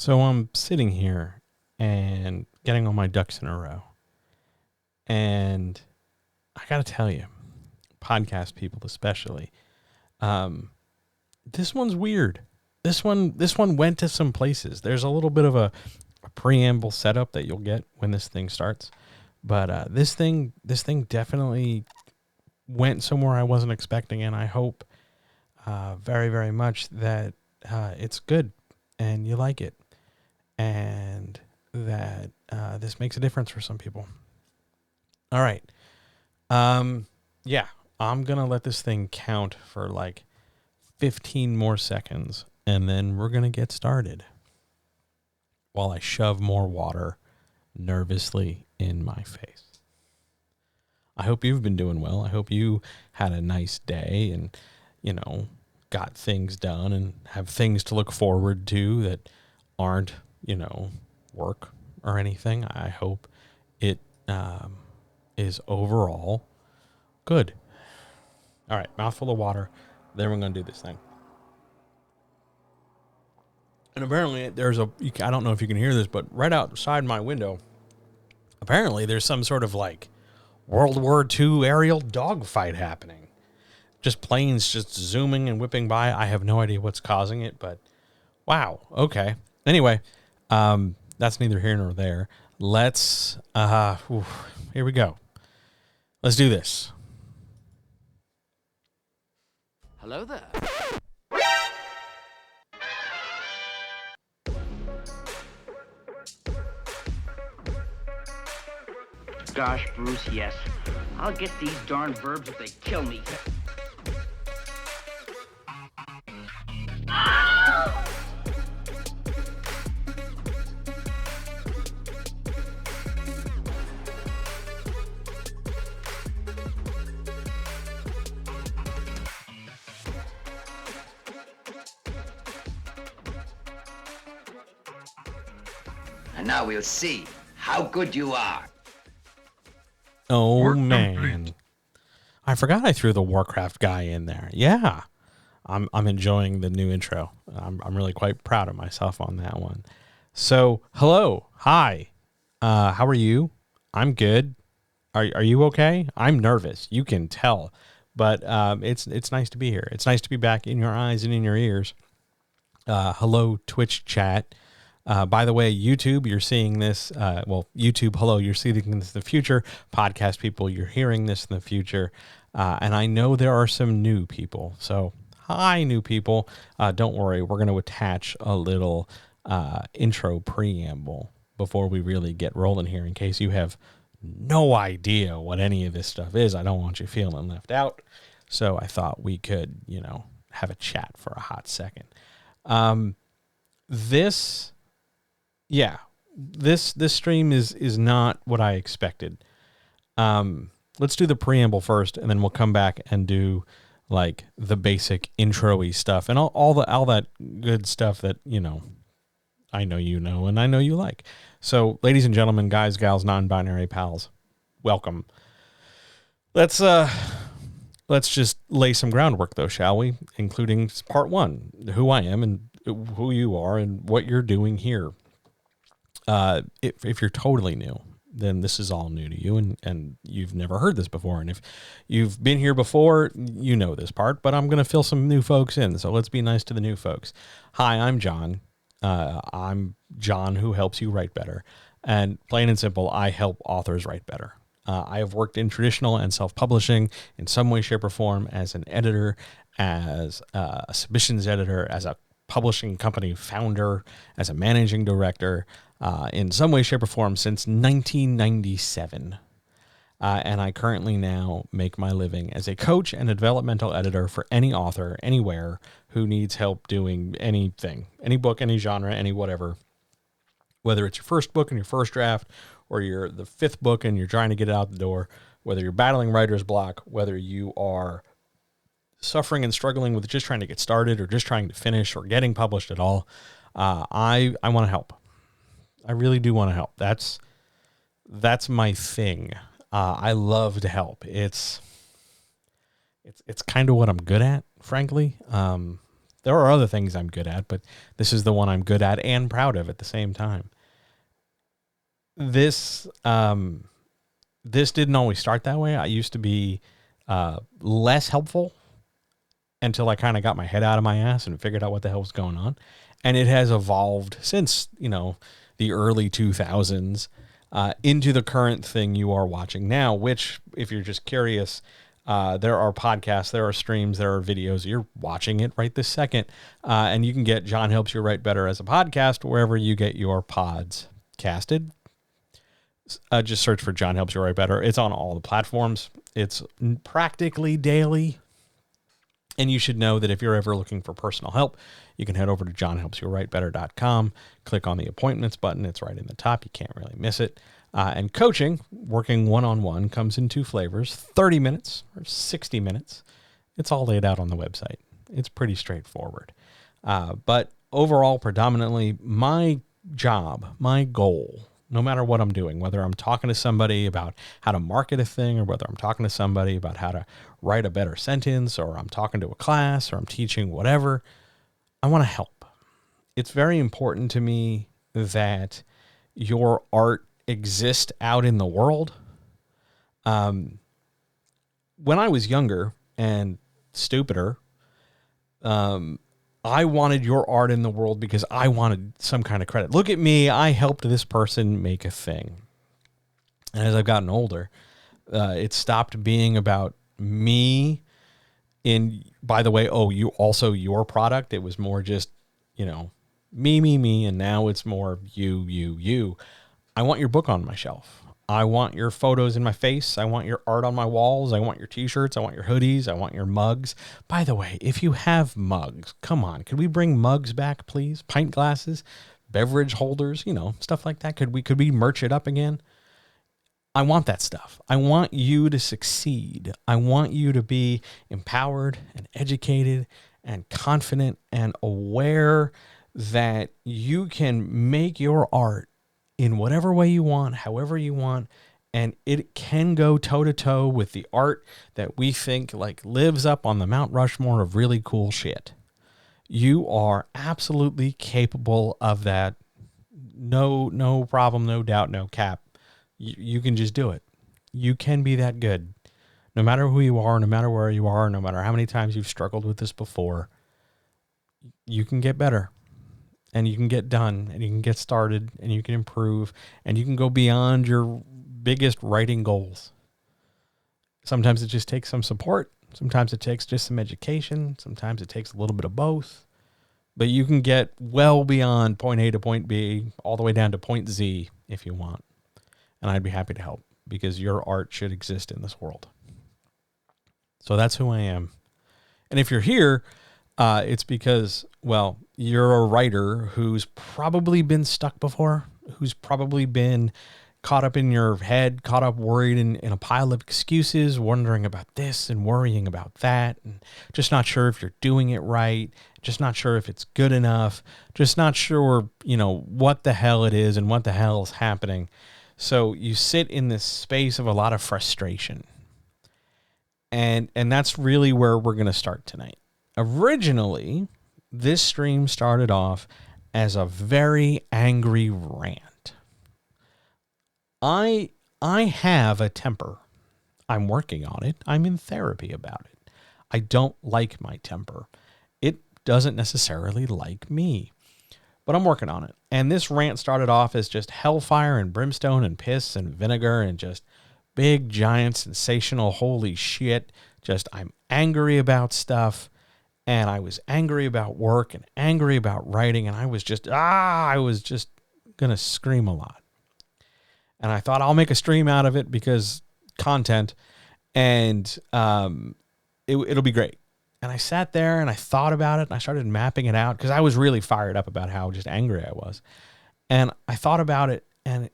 So I'm sitting here and getting all my ducks in a row. And I got to tell you, podcast people especially, this one's weird. This one went to some places. There's a little bit of a preamble setup that you'll get when this thing starts. But this thing definitely went somewhere I wasn't expecting, and I hope very, very much that it's good and you like it, and that this makes a difference for some people. All right. Yeah, I'm going to let this thing count for like 15 more seconds, and then we're going to get started while I shove more water nervously in my face. I hope you've been doing well. I hope you had a nice day and, got things done and have things to look forward to that aren't, work or anything. I hope it is overall good. All right, mouthful of water. Then we're going to do this thing. And apparently there's I don't know if you can hear this, but right outside my window, apparently there's some sort of like World War II aerial dogfight happening. Just planes just zooming and whipping by. I have no idea what's causing it, but wow. Okay. Anyway, that's neither here nor there. Let's, here we go. Let's do this. Hello there. Gosh, Bruce, yes. I'll get these darn verbs if they kill me. And now we'll see how good you are. Oh, man. I forgot I threw the Warcraft guy in there. Yeah. I'm enjoying the new intro. I'm really quite proud of myself on that one. So, hello. Hi. How are you? I'm good. Are you okay? I'm nervous. You can tell. But it's nice to be here. It's nice to be back in your eyes and in your ears. Hello, Twitch chat. By the way, YouTube, you're seeing this. YouTube, hello, you're seeing this in the future. Podcast people, you're hearing this in the future. And I know there are some new people. So, hi, new people. Don't worry, we're going to attach a little intro preamble before we really get rolling here in case you have no idea what any of this stuff is. I don't want you feeling left out. So I thought we could, have a chat for a hot second. This stream is not what I expected. Let's do the preamble first, and then we'll come back and do like the basic intro-y stuff and all that good stuff that, I know and I know you like. So, ladies and gentlemen, guys, gals, non-binary pals, welcome. Let's just lay some groundwork though, shall we? Including part one, who I am and who you are and what you're doing here. If you're totally new, then this is all new to you and you've never heard this before. And if you've been here before, you know this part, but I'm going to fill some new folks in. So let's be nice to the new folks. Hi, I'm John. I'm John who helps you write better. And plain and simple, I help authors write better. I have worked in traditional and self-publishing in some way, shape, or form as an editor, as a submissions editor, as a publishing company founder, as a managing director, in some way, shape, or form since 1997. And I currently now make my living as a coach and a developmental editor for any author, anywhere, who needs help doing anything, any book, any genre, any whatever. Whether it's your first book and your first draft, or you're the fifth book and you're trying to get it out the door, whether you're battling writer's block, whether you are suffering and struggling with just trying to get started or just trying to finish or getting published at all, I want to help. I really do want to help. That's my thing. I love to help. It's kind of what I'm good at, frankly. There are other things I'm good at, but this is the one I'm good at and proud of at the same time. This didn't always start that way. I used to be less helpful until I kind of got my head out of my ass and figured out what the hell was going on. And it has evolved since, the early 2000s into the current thing you are watching now, which, if you're just curious, there are podcasts, there are streams, there are videos. You're watching it right this second. And you can get John Helps You Write Better as a podcast wherever you get your pods casted. Just search for John Helps You Write Better. It's on all the platforms. It's practically daily. And you should know that if you're ever looking for personal help, you can head over to johnhelpsyouwritebetter.com, click on the appointments button. It's right in the top. You can't really miss it. And coaching, working one-on-one, comes in 2 flavors, 30 minutes or 60 minutes. It's all laid out on the website. It's pretty straightforward. But overall, predominantly, my job, my goal, no matter what I'm doing, whether I'm talking to somebody about how to market a thing, or whether I'm talking to somebody about how to write a better sentence, or I'm talking to a class, or I'm teaching whatever, I want to help. It's very important to me that your art exist out in the world. When I was younger and stupider, I wanted your art in the world because I wanted some kind of credit. Look at me. I helped this person make a thing. And as I've gotten older, it stopped being about me by the way, you also your product. It was more just, me. And now it's more you. I want your book on my shelf. I want your photos in my face. I want your art on my walls. I want your t-shirts. I want your hoodies. I want your mugs. By the way, if you have mugs, come on. Could we bring mugs back, please? Pint glasses, beverage holders, stuff like that. Could we merch it up again? I want that stuff. I want you to succeed. I want you to be empowered and educated and confident and aware that you can make your art in whatever way you want, however you want, and it can go toe-to-toe with the art that we think lives up on the Mount Rushmore of really cool shit. You are absolutely capable of that. No problem, no doubt, no cap. You can just do it. You can be that good. No matter who you are, no matter where you are, no matter how many times you've struggled with this before, you can get better. And you can get done, and you can get started, and you can improve, and you can go beyond your biggest writing goals. Sometimes it just takes some support. Sometimes it takes just some education. Sometimes it takes a little bit of both. But you can get well beyond point A to point B, all the way down to point Z if you want. And I'd be happy to help, because your art should exist in this world. So that's who I am. And if you're here, it's because, you're a writer who's probably been stuck before, who's probably been caught up in your head, caught up worried in a pile of excuses, wondering about this and worrying about that, and just not sure if you're doing it right, just not sure if it's good enough, just not sure, what the hell it is and what the hell is happening. So you sit in this space of a lot of frustration. And that's really where we're going to start tonight. Originally, this stream started off as a very angry rant. I have a temper. I'm working on it. I'm in therapy about it. I don't like my temper. It doesn't necessarily like me, but I'm working on it. And this rant started off as just hellfire and brimstone and piss and vinegar and just big, giant, sensational, holy shit. Just I'm angry about stuff. And I was angry about work and angry about writing. And I was just going to scream a lot. And I thought I'll make a stream out of it because content, and it'll be great. And I sat there and I thought about it and I started mapping it out because I was really fired up about how just angry I was. And I thought about it, and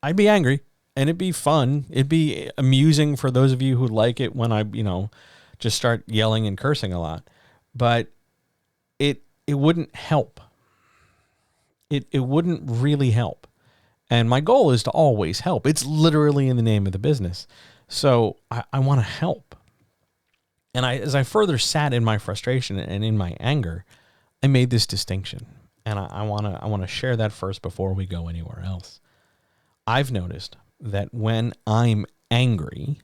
I'd be angry and it'd be fun. It'd be amusing for those of you who like it when I, just start yelling and cursing a lot. But it wouldn't help. It wouldn't really help. And my goal is to always help. It's literally in the name of the business. So I want to help. And as I further sat in my frustration and in my anger, I made this distinction, and I want to share that first before we go anywhere else. I've noticed that when I'm angry,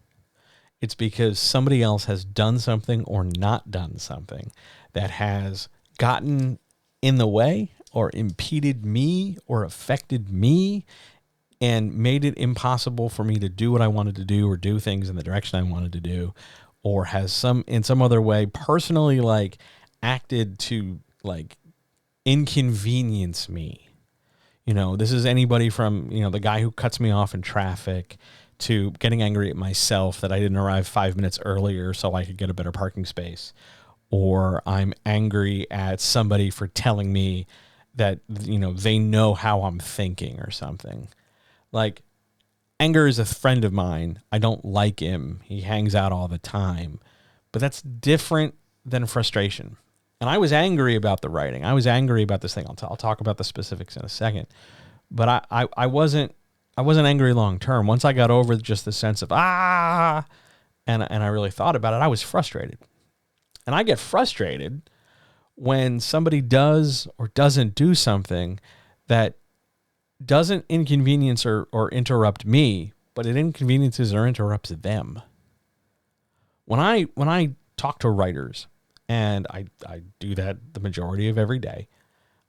it's because somebody else has done something or not done something that has gotten in the way or impeded me or affected me and made it impossible for me to do what I wanted to do or do things in the direction I wanted to do, or has in some other way personally like acted to like inconvenience me. You know, this is anybody from, you know, the guy who cuts me off in traffic to getting angry at myself that I didn't arrive 5 minutes earlier so I could get a better parking space. Or I'm angry at somebody for telling me that, you know, they know how I'm thinking or something. Like, anger is a friend of mine. I don't like him. He hangs out all the time. But that's different than frustration. And I was angry about the writing. I was angry about this thing. I'll talk about the specifics in a second. But I wasn't angry long term. Once I got over just the sense of and I really thought about it, I was frustrated. And I get frustrated when somebody does or doesn't do something that doesn't inconvenience or interrupt me, but it inconveniences or interrupts them. When I talk to writers, and I do that the majority of every day,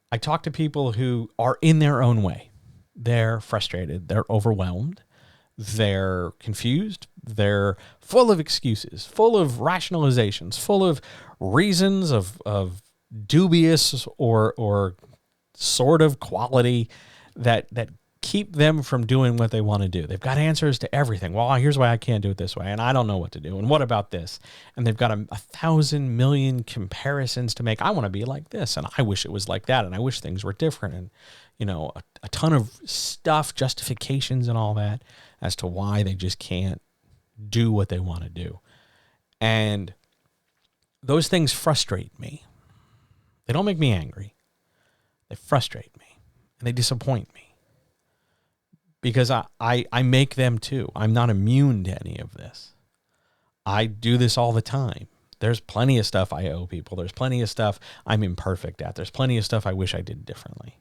I talk to people who are in their own way. They're frustrated, they're overwhelmed, they're confused, they're full of excuses, full of rationalizations, full of reasons of dubious or sort of quality that keep them from doing what they want to do. They've got answers to everything. Well, here's why I can't do it this way, and I don't know what to do, and what about this? And they've got a 1,000 million comparisons to make. I want to be like this, and I wish it was like that, and I wish things were different, and you know, a ton of stuff, justifications and all that as to why they just can't do what they want to do. And those things frustrate me. They don't make me angry. They frustrate me, and they disappoint me. Because I make them too. I'm not immune to any of this. I do this all the time. There's plenty of stuff I owe people. There's plenty of stuff I'm imperfect at. There's plenty of stuff I wish I did differently.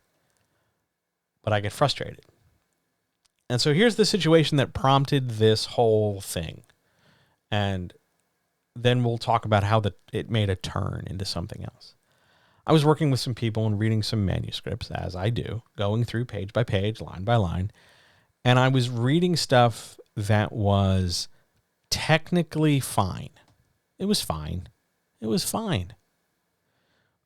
But I get frustrated. And so here's the situation that prompted this whole thing. And then we'll talk about how it made a turn into something else. I was working with some people and reading some manuscripts, as I do, going through page by page, line by line. And I was reading stuff that was technically fine. It was fine. It was fine.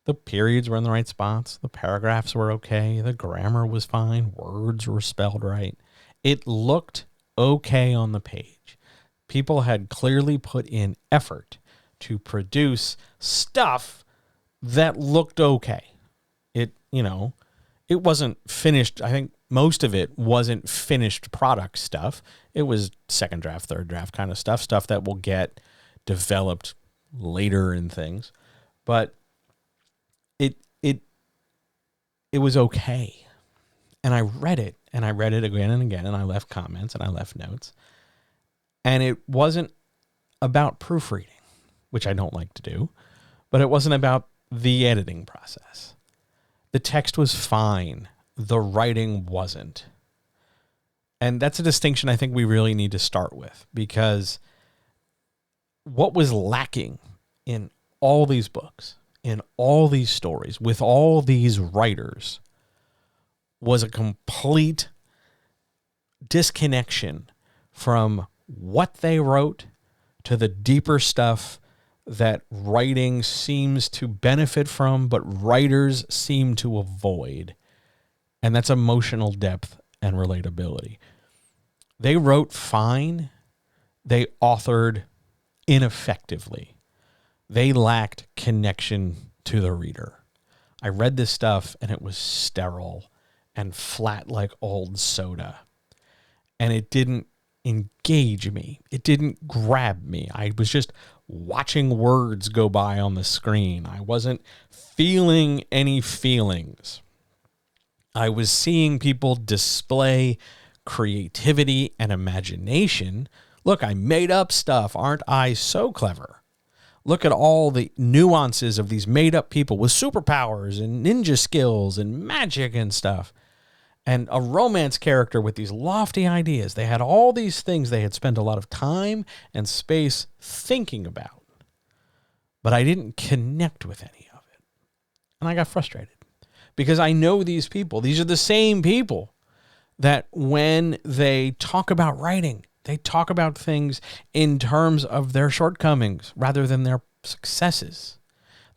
The periods were in the right spots. The paragraphs were okay. The grammar was fine. Words were spelled right. It looked okay on the page. People had clearly put in effort to produce stuff that looked okay. It wasn't finished. I think most of it wasn't finished product stuff. It was second draft, third draft kind of stuff that will get developed later in things. But it was okay. And I read it again and again, and I left comments and I left notes. And it wasn't about proofreading, which I don't like to do, but it wasn't about the editing process. The text was fine. The writing wasn't. And that's a distinction I think we really need to start with, because what was lacking in all these books, in all these stories, with all these writers, was a complete disconnection from what they wrote to the deeper stuff that writing seems to benefit from, but writers seem to avoid. And that's emotional depth and relatability. They wrote fine. They authored ineffectively. They lacked connection to the reader. I read this stuff and it was sterile and flat like old soda. And it didn't engage me. It didn't grab me. I was just watching words go by on the screen. I wasn't feeling any feelings. I was seeing people display creativity and imagination. Look, I made up stuff. Aren't I so clever? Look at all the nuances of these made up people with superpowers and ninja skills and magic and stuff. And a romance character with these lofty ideas. They had all these things they had spent a lot of time and space thinking about. But I didn't connect with any of it. And I got frustrated. Because I know these people. These are the same people that when they talk about writing, they talk about things in terms of their shortcomings rather than their successes.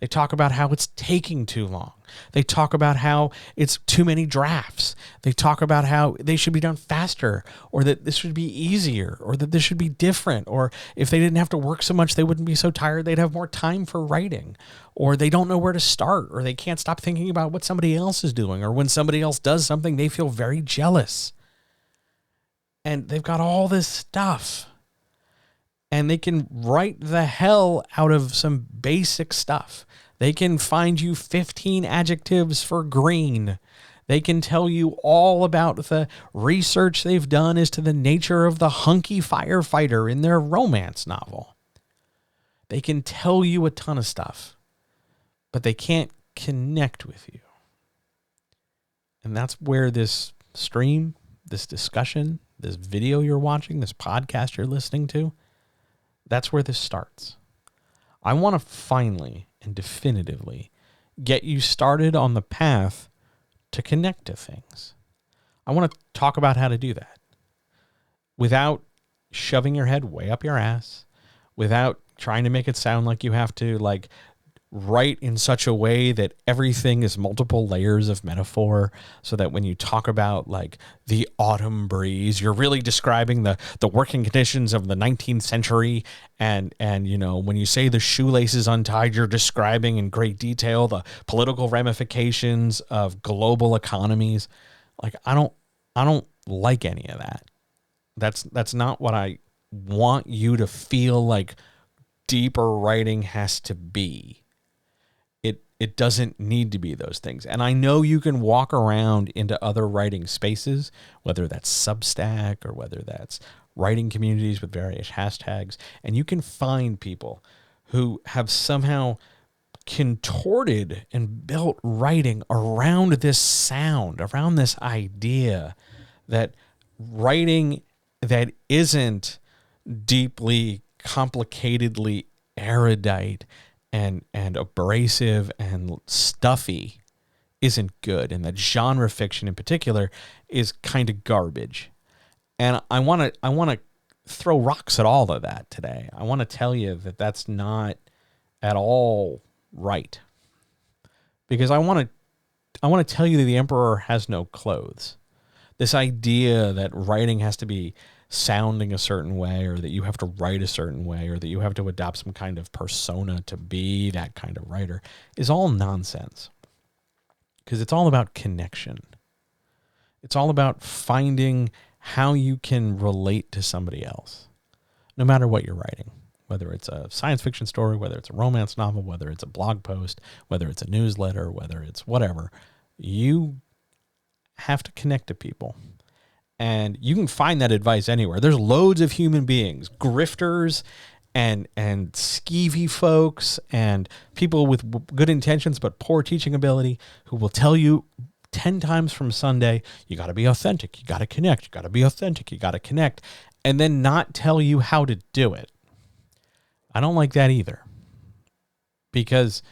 They talk about how it's taking too long. They talk about how it's too many drafts. They talk about how they should be done faster, or that this should be easier, or that this should be different, or if they didn't have to work so much, they wouldn't be so tired, they'd have more time for writing, or they don't know where to start, or they can't stop thinking about what somebody else is doing, or when somebody else does something, they feel very jealous. And they've got all this stuff. And they can write the hell out of some basic stuff. They can find you 15 adjectives for green. They can tell you all about the research they've done as to the nature of the hunky firefighter in their romance novel. They can tell you a ton of stuff, but they can't connect with you. And that's where this stream, this discussion, this video you're watching, this podcast you're listening to, that's where this starts. I want to finally and definitively get you started on the path to connect to things. I want to talk about how to do that without shoving your head way up your ass, without trying to make it sound like you have to write in such a way that everything is multiple layers of metaphor, so that when you talk about the autumn breeze, you're really describing the working conditions of the 19th century. And when you say the shoelaces untied, you're describing in great detail the political ramifications of global economies. I don't like any of that. That's not what I want you to feel like deeper writing has to be. It doesn't need to be those things. And I know you can walk around into other writing spaces, whether that's Substack or whether that's writing communities with various hashtags, and you can find people who have somehow contorted and built writing around this sound, around this idea that writing that isn't deeply, complicatedly erudite and abrasive and stuffy isn't good, and that genre fiction in particular is kind of garbage. And I want to throw rocks at all of that today. I want to tell you that that's not at all right, because I want to tell you that the emperor has no clothes. This idea that writing has to be sounding a certain way, or that you have to write a certain way, or that you have to adopt some kind of persona to be that kind of writer is all nonsense. Because it's all about connection. It's all about finding how you can relate to somebody else, no matter what you're writing, whether it's a science fiction story, whether it's a romance novel, whether it's a blog post, whether it's a newsletter, whether it's whatever. You have to connect to people. And you can find that advice anywhere. There's loads of human beings, grifters and skeevy folks and people with good intentions but poor teaching ability, who will tell you 10 times from Sunday, you got to be authentic, you got to connect, you got to be authentic, you got to connect, and then not tell you how to do it. I don't like that either. Because,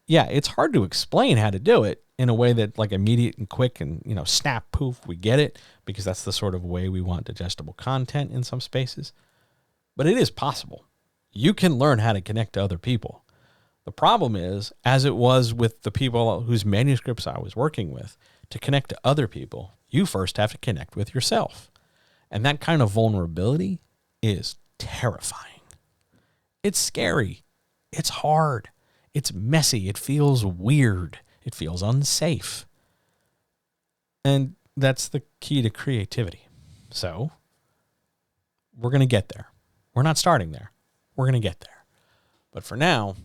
yeah, it's hard to explain how to do it in a way that immediate and quick and, snap, poof, we get it, because that's the sort of way we want digestible content in some spaces. But it is possible. You can learn how to connect to other people. The problem is, as it was with the people whose manuscripts I was working with, to connect to other people, you first have to connect with yourself. And that kind of vulnerability is terrifying. It's scary. It's hard. It's messy. It feels weird. It feels unsafe. And that's the key to creativity. So we're going to get there. We're not starting there. We're going to get there. But for now,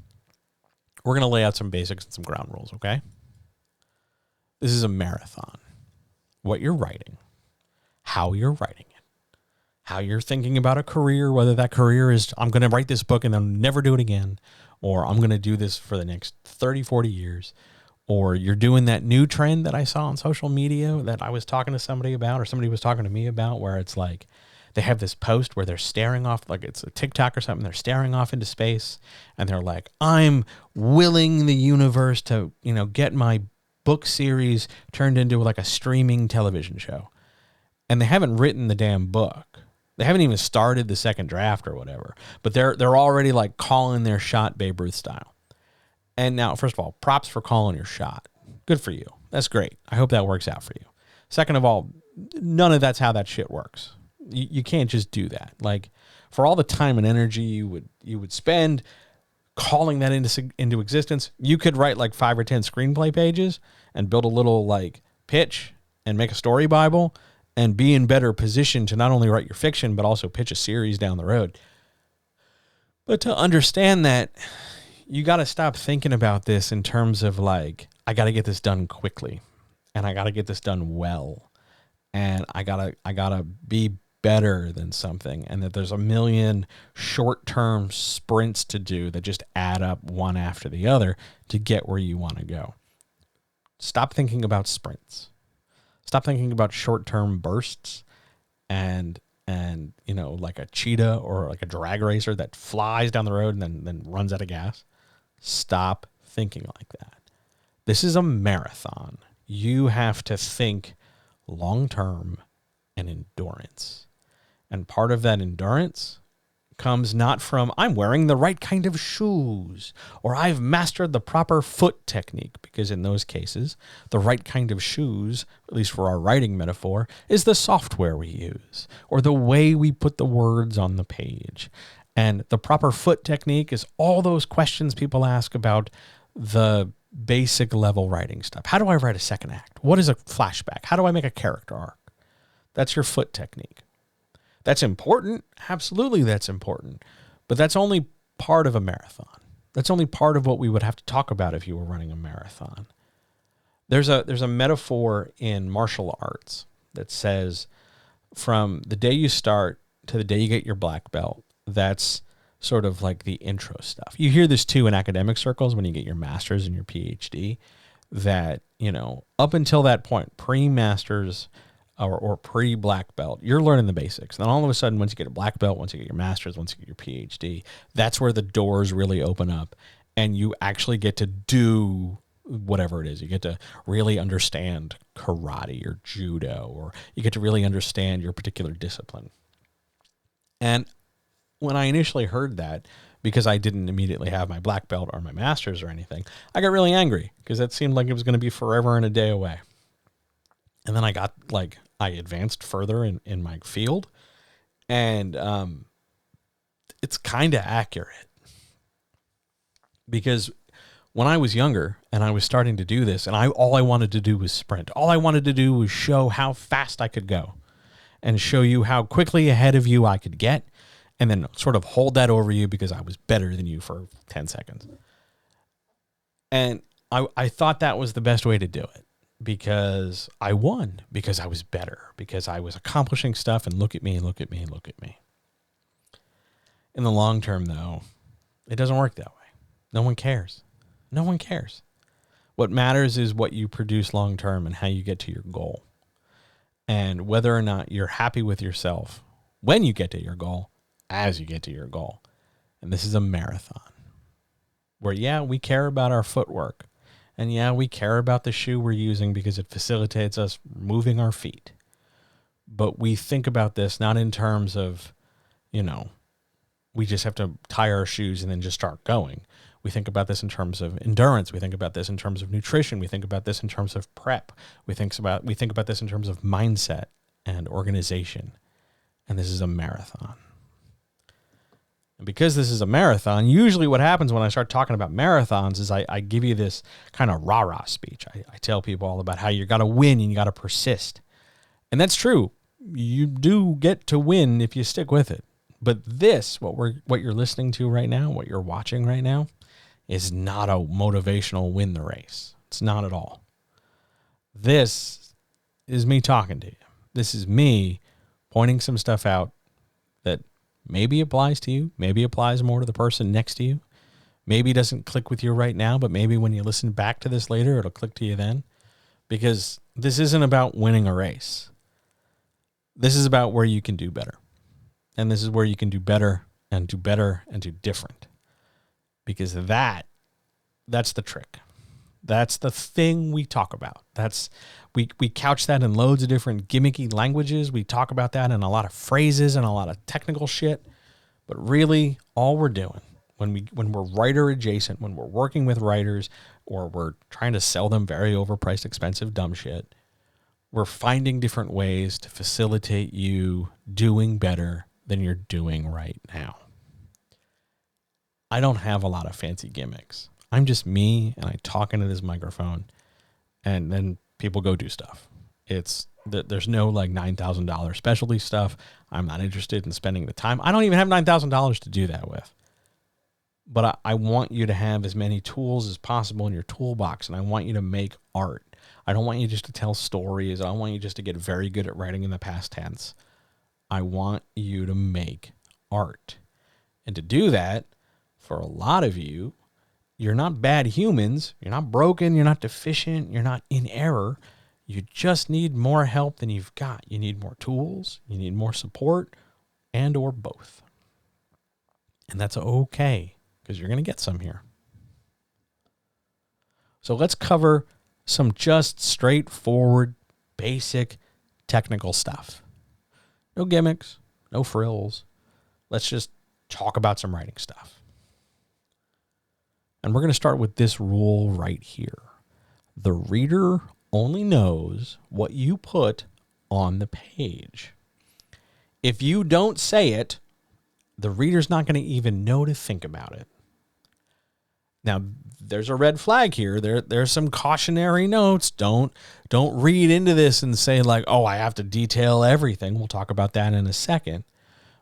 we're going to lay out some basics and some ground rules, okay? This is a marathon. What you're writing, how you're writing it, how you're thinking about a career, whether that career is, I'm going to write this book and then never do it again, or I'm going to do this for the next 30, 40 years, or you're doing that new trend that I saw on social media that I was talking to somebody about, or somebody was talking to me about, where it's like they have this post where they're staring off, like it's a TikTok or something, they're staring off into space, and they're like, I'm willing the universe to, get my book series turned into like a streaming television show. And they haven't written the damn book. They haven't even started the second draft or whatever, but they're already like calling their shot Babe Ruth style. And now, first of all, props for calling your shot. Good for you. That's great. I hope that works out for you. Second of all, none of that's how that shit works. You can't just do that. Like, for all the time and energy you would spend calling that into existence, you could write like 5 or 10 screenplay pages and build a little like pitch and make a story Bible and be in better position to not only write your fiction, but also pitch a series down the road. But to understand that, you got to stop thinking about this in terms of like, I got to get this done quickly, and I got to get this done well, and I gotta be better than something, and that there's a million short-term sprints to do that just add up one after the other to get where you want to go. Stop thinking about sprints. Stop thinking about short-term bursts and like a cheetah or like a drag racer that flies down the road and then runs out of gas. Stop thinking like that. This is a marathon. You have to think long-term and endurance. And part of that endurance comes not from, I'm wearing the right kind of shoes, or I've mastered the proper foot technique, because in those cases, the right kind of shoes, at least for our writing metaphor, is the software we use, or the way we put the words on the page. And the proper foot technique is all those questions people ask about the basic level writing stuff. How do I write a second act? What is a flashback? How do I make a character arc? That's your foot technique. That's important. Absolutely, that's important. But that's only part of a marathon. That's only part of what we would have to talk about if you were running a marathon. There's a metaphor in martial arts that says from the day you start to the day you get your black belt, that's sort of like the intro stuff. You hear this too in academic circles when you get your master's and your PhD, that, up until that point, pre-masters or pre-black belt, you're learning the basics. Then all of a sudden, once you get a black belt, once you get your master's, once you get your PhD, that's where the doors really open up and you actually get to do whatever it is. You get to really understand karate or judo, or you get to really understand your particular discipline. And when I initially heard that, because I didn't immediately have my black belt or my master's or anything, I got really angry because that seemed like it was going to be forever and a day away. And then I advanced further in my field, and it's kind of accurate, because when I was younger and I was starting to do this, and all I wanted to do was sprint. All I wanted to do was show how fast I could go and show you how quickly ahead of you I could get, and then sort of hold that over you because I was better than you for 10 seconds. And I thought that was the best way to do it, because I won, because I was better, because I was accomplishing stuff, and look at me, and look at me, and look at me. In the long term, though, it doesn't work that way. No one cares. No one cares. What matters is what you produce long term and how you get to your goal. And whether or not you're happy with yourself when you get to your goal, as you get to your goal. And this is a marathon where, yeah, we care about our footwork. And yeah, we care about the shoe we're using because it facilitates us moving our feet. But we think about this not in terms of, we just have to tie our shoes and then just start going. We think about this in terms of endurance. We think about this in terms of nutrition. We think about this in terms of prep. We think about this in terms of mindset and organization. And this is a marathon. And because this is a marathon, usually what happens when I start talking about marathons is I give you this kind of rah-rah speech. I tell people all about how you got to win and you got to persist. And that's true. You do get to win if you stick with it. But this, what you're listening to right now, what you're watching right now, is not a motivational win the race. It's not at all. This is me talking to you. This is me pointing some stuff out, Maybe it applies to you. Maybe it applies more to the person next to you. Maybe it doesn't click with you right now, but maybe when you listen back to this later, it'll click to you then. Because this isn't about winning a race. This is about where you can do better. And this is where you can do better and do better and do different. Because that's the trick. That's the thing we talk about. We couch that in loads of different gimmicky languages. We talk about that in a lot of phrases and a lot of technical shit. But really, all we're doing when we're writer adjacent, when we're working with writers, or we're trying to sell them very overpriced, expensive, dumb shit, we're finding different ways to facilitate you doing better than you're doing right now. I don't have a lot of fancy gimmicks. I'm just me, and I talk into this microphone, and then people go do stuff. There's no like $9,000 specialty stuff. I'm not interested in spending the time. I don't even have $9,000 to do that with. But I want you to have as many tools as possible in your toolbox, and I want you to make art. I don't want you just to tell stories. I don't want you just to get very good at writing in the past tense. I want you to make art. And to do that, for a lot of you, you're not bad humans. You're not broken. You're not deficient. You're not in error. You just need more help than you've got. You need more tools. You need more support, and or both. And that's okay, because you're going to get some here. So let's cover some just straightforward, basic, technical stuff. No gimmicks, no frills. Let's just talk about some writing stuff. And we're going to start with this rule right here. The reader only knows what you put on the page. If you don't say it, the reader's not going to even know to think about it. Now, there's a red flag here. There's some cautionary notes. Don't read into this and say like, oh, I have to detail everything. We'll talk about that in a second.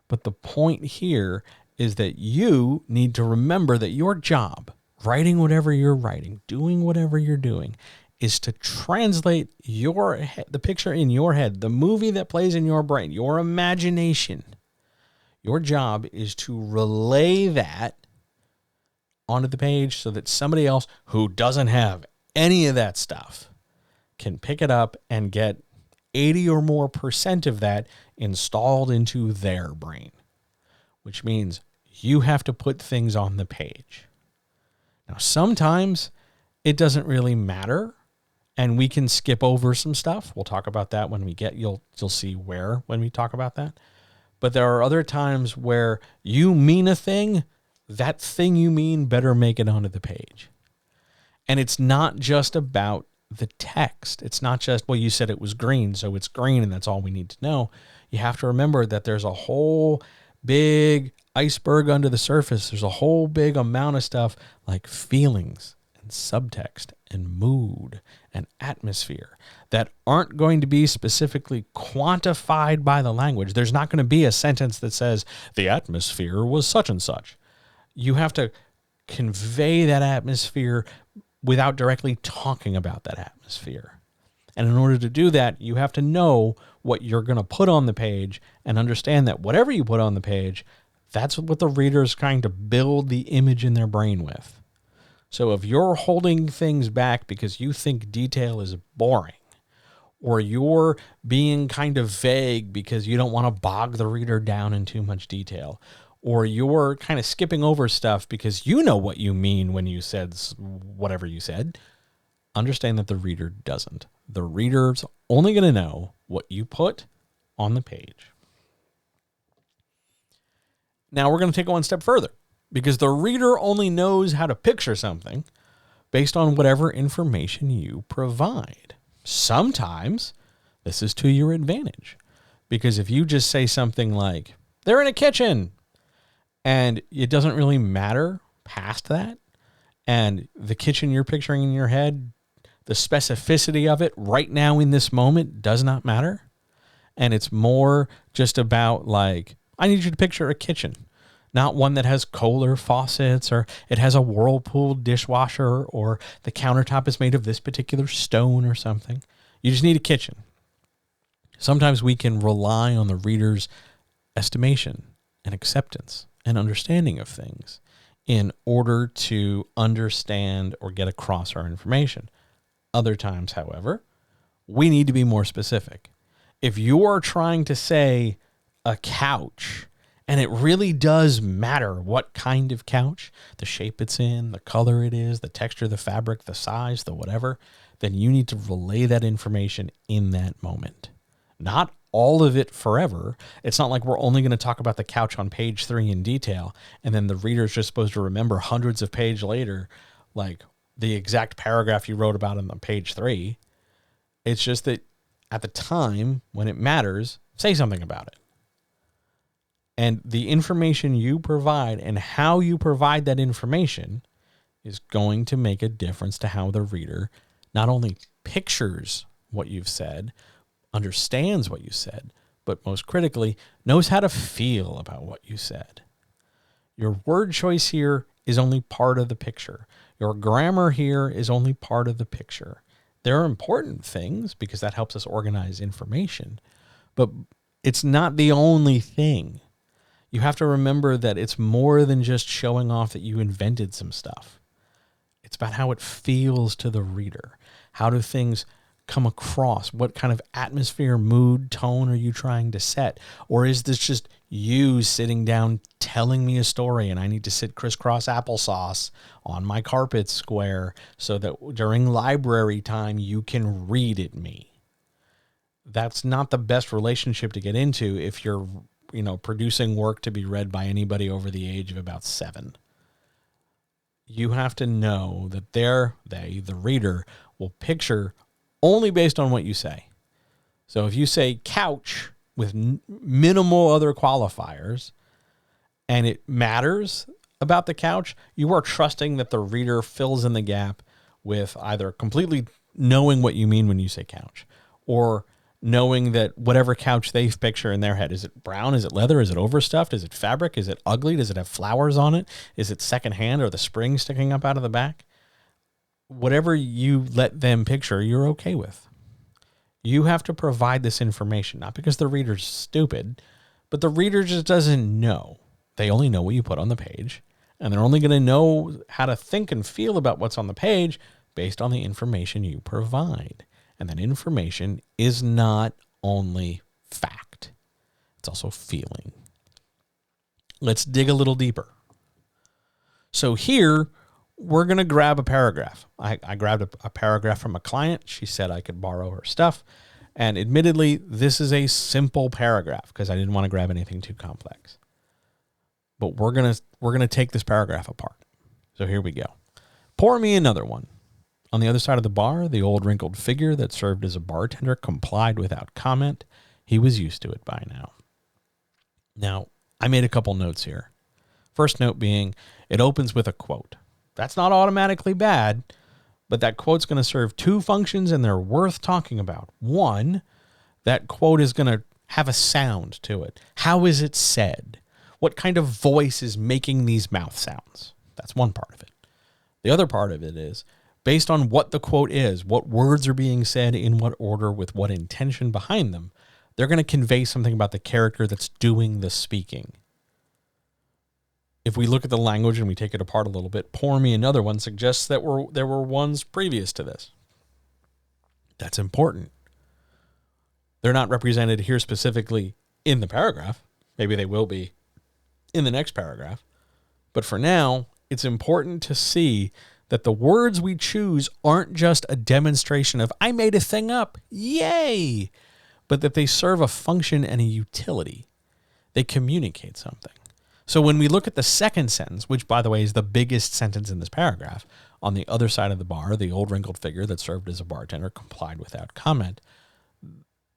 But the point here is that you need to remember that your job, writing whatever you're writing, doing whatever you're doing, is to translate the picture in your head, the movie that plays in your brain, your imagination. Your job is to relay that onto the page so that somebody else who doesn't have any of that stuff can pick it up and get 80 or more % of that installed into their brain, which means you have to put things on the page. Now, sometimes it doesn't really matter, and we can skip over some stuff. We'll talk about that when we get, you'll see where when we talk about that. But there are other times where you mean a thing, that thing you mean better make it onto the page. And it's not just about the text. It's not just, well, you said it was green, so it's green, and that's all we need to know. You have to remember that there's a whole big iceberg under the surface. There's a whole big amount of stuff like feelings and subtext and mood and atmosphere that aren't going to be specifically quantified by the language. There's not going to be a sentence that says the atmosphere was such and such. You have to convey that atmosphere without directly talking about that atmosphere. And in order to do that, you have to know what you're going to put on the page and understand that whatever you put on the page, that's what the reader is trying to build the image in their brain with. So if you're holding things back because you think detail is boring, or you're being kind of vague because you don't want to bog the reader down in too much detail, or you're kind of skipping over stuff because you know what you mean when you said whatever you said, understand that the reader doesn't. The reader's only going to know what you put on the page. Now we're going to take it one step further, because the reader only knows how to picture something based on whatever information you provide. Sometimes this is to your advantage, because if you just say something like, they're in a kitchen, and it doesn't really matter past that, and the kitchen you're picturing in your head, the specificity of it right now in this moment does not matter, and it's more just about like, I need you to picture a kitchen, not one that has Kohler faucets, or it has a Whirlpool dishwasher, or the countertop is made of this particular stone or something. You just need a kitchen. Sometimes we can rely on the reader's estimation and acceptance and understanding of things in order to understand or get across our information. Other times, however, we need to be more specific. If you're trying to say a couch, and it really does matter what kind of couch, the shape it's in, the color it is, the texture, the fabric, the size, the whatever, then you need to relay that information in that moment. Not all of it forever. It's not like we're only going to talk about the couch on page 3 in detail, and then the reader's just supposed to remember hundreds of pages later, like the exact paragraph you wrote about on page 3. It's just that at the time when it matters, say something about it. And the information you provide and how you provide that information is going to make a difference to how the reader not only pictures what you've said, understands what you said, but most critically, knows how to feel about what you said. Your word choice here is only part of the picture. Your grammar here is only part of the picture. There are important things because that helps us organize information, but it's not the only thing. You have to remember that it's more than just showing off that you invented some stuff. It's about how it feels to the reader. How do things come across? What kind of atmosphere, mood, tone are you trying to set? Or is this just you sitting down telling me a story and I need to sit crisscross applesauce on my carpet square so that during library time you can read at me? That's not the best relationship to get into if you're producing work to be read by anybody over the age of about 7. You have to know that the reader, will picture only based on what you say. So if you say couch with minimal other qualifiers and it matters about the couch, you are trusting that the reader fills in the gap with either completely knowing what you mean when you say couch or knowing that whatever couch they picture in their head, is it brown? Is it leather? Is it overstuffed? Is it fabric? Is it ugly? Does it have flowers on it? Is it secondhand or the spring sticking up out of the back? Whatever you let them picture, you're okay with. You have to provide this information, not because the reader's stupid, but the reader just doesn't know. They only know what you put on the page, and they're only going to know how to think and feel about what's on the page based on the information you provide. And that information is not only fact, it's also feeling. Let's dig a little deeper. So here, we're going to grab a paragraph. I grabbed a paragraph from a client. She said I could borrow her stuff. And admittedly, this is a simple paragraph because I didn't want to grab anything too complex. But we're going to take this paragraph apart. So here we go. Pour me another one. On the other side of the bar, the old wrinkled figure that served as a bartender complied without comment. He was used to it by now. Now, I made a couple notes here. First note being, it opens with a quote. That's not automatically bad, but that quote's going to serve 2 functions and they're worth talking about. One, that quote is going to have a sound to it. How is it said? What kind of voice is making these mouth sounds? That's one part of it. The other part of it is, based on what the quote is, what words are being said in what order with what intention behind them, they're going to convey something about the character that's doing the speaking. If we look at the language and we take it apart a little bit, pour me another one suggests that there were ones previous to this. That's important. They're not represented here specifically in the paragraph. Maybe they will be in the next paragraph. But for now, it's important to see that the words we choose aren't just a demonstration of, I made a thing up, yay, but that they serve a function and a utility. They communicate something. So when we look at the second sentence, which, by the way, is the biggest sentence in this paragraph, on the other side of the bar, the old wrinkled figure that served as a bartender complied without comment.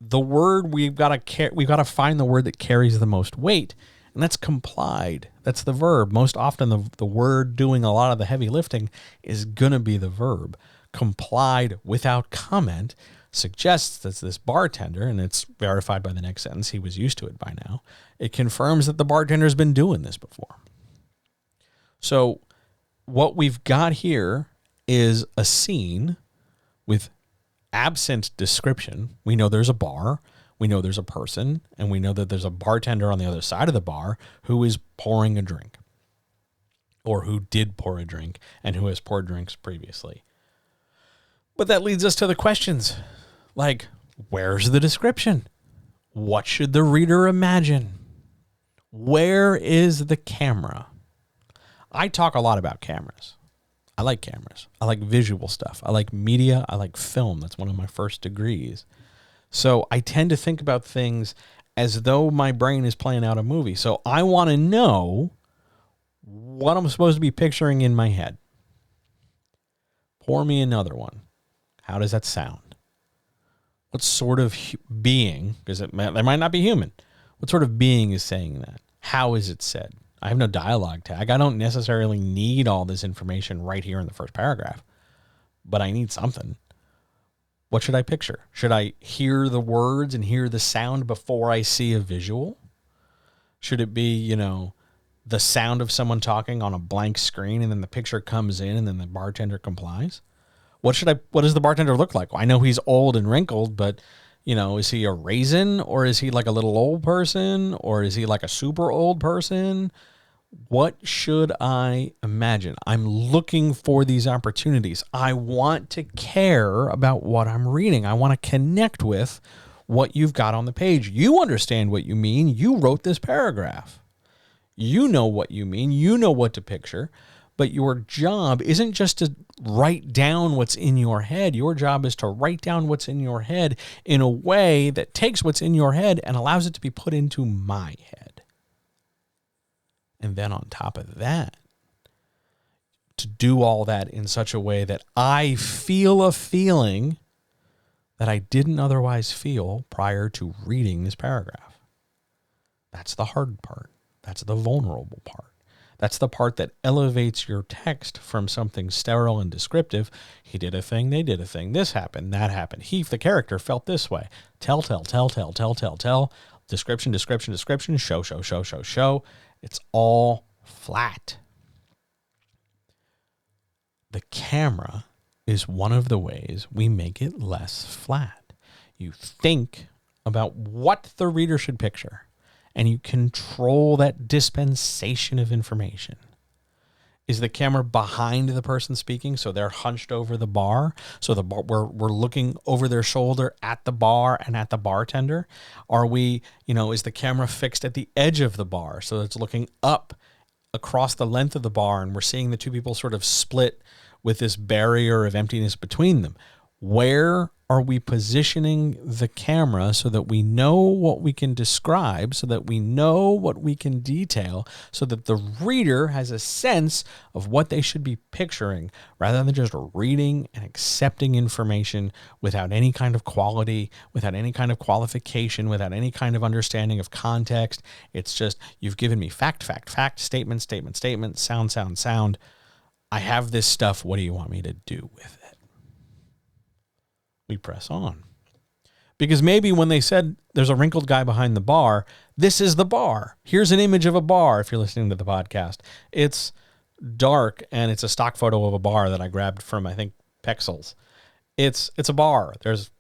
The word we've got to find the word that carries the most weight, and that's complied. That's the verb. Most often the word doing a lot of the heavy lifting is going to be the verb. Complied without comment suggests that this bartender, and it's verified by the next sentence, he was used to it by now. It confirms that the bartender's been doing this before. So what we've got here is a scene with absent description. We know there's a bar. We know there's a person, and we know that there's a bartender on the other side of the bar who is pouring a drink, or who did pour a drink and who has poured drinks previously. But that leads us to the questions like, where's the description? What should the reader imagine? Where is the camera? I talk a lot about cameras. I like cameras. I like visual stuff. I like media. I like film. That's one of my first degrees. So I tend to think about things as though my brain is playing out a movie. So I want to know what I'm supposed to be picturing in my head. Pour me another one. How does that sound? What sort of being, because they might not be human, what sort of being is saying that? How is it said? I have no dialogue tag. I don't necessarily need all this information right here in the first paragraph, but I need something. What should I picture? Should I hear the words and hear the sound before I see a visual? Should it be, the sound of someone talking on a blank screen and then the picture comes in and then the bartender complies? What does the bartender look like? Well, I know he's old and wrinkled, but is he a raisin, or is he like a little old person, or is he like a super old person? What should I imagine? I'm looking for these opportunities. I want to care about what I'm reading. I want to connect with what you've got on the page. You understand what you mean. You wrote this paragraph. You know what you mean. You know what to picture. But your job isn't just to write down what's in your head. Your job is to write down what's in your head in a way that takes what's in your head and allows it to be put into my head. And then on top of that, to do all that in such a way that I feel a feeling that I didn't otherwise feel prior to reading this paragraph. That's the hard part. That's the vulnerable part. That's the part that elevates your text from something sterile and descriptive. He did a thing, they did a thing, this happened, that happened. He, the character, felt this way. Tell. Description, show. It's all flat. The camera is one of the ways we make it less flat. You think about what the reader should picture, and you control that dispensation of information. Is the camera behind the person speaking, so they're hunched over the bar, so we're looking over their shoulder at the bar and at the bartender? Are we, is the camera fixed at the edge of the bar, so it's looking up across the length of the bar, and we're seeing the two people sort of split with this barrier of emptiness between them? Where are we positioning the camera so that we know what we can describe, so that we know what we can detail, so that the reader has a sense of what they should be picturing, rather than just reading and accepting information without any kind of quality, without any kind of qualification, without any kind of understanding of context? It's just, you've given me fact, statement, sound. I have this stuff. What do you want me to do with it? We press on. Because maybe when they said there's a wrinkled guy behind the bar, this is the bar. Here's an image of a bar if you're listening to the podcast. It's dark and it's a stock photo of a bar that I grabbed from, I think, Pexels. It's a bar. There's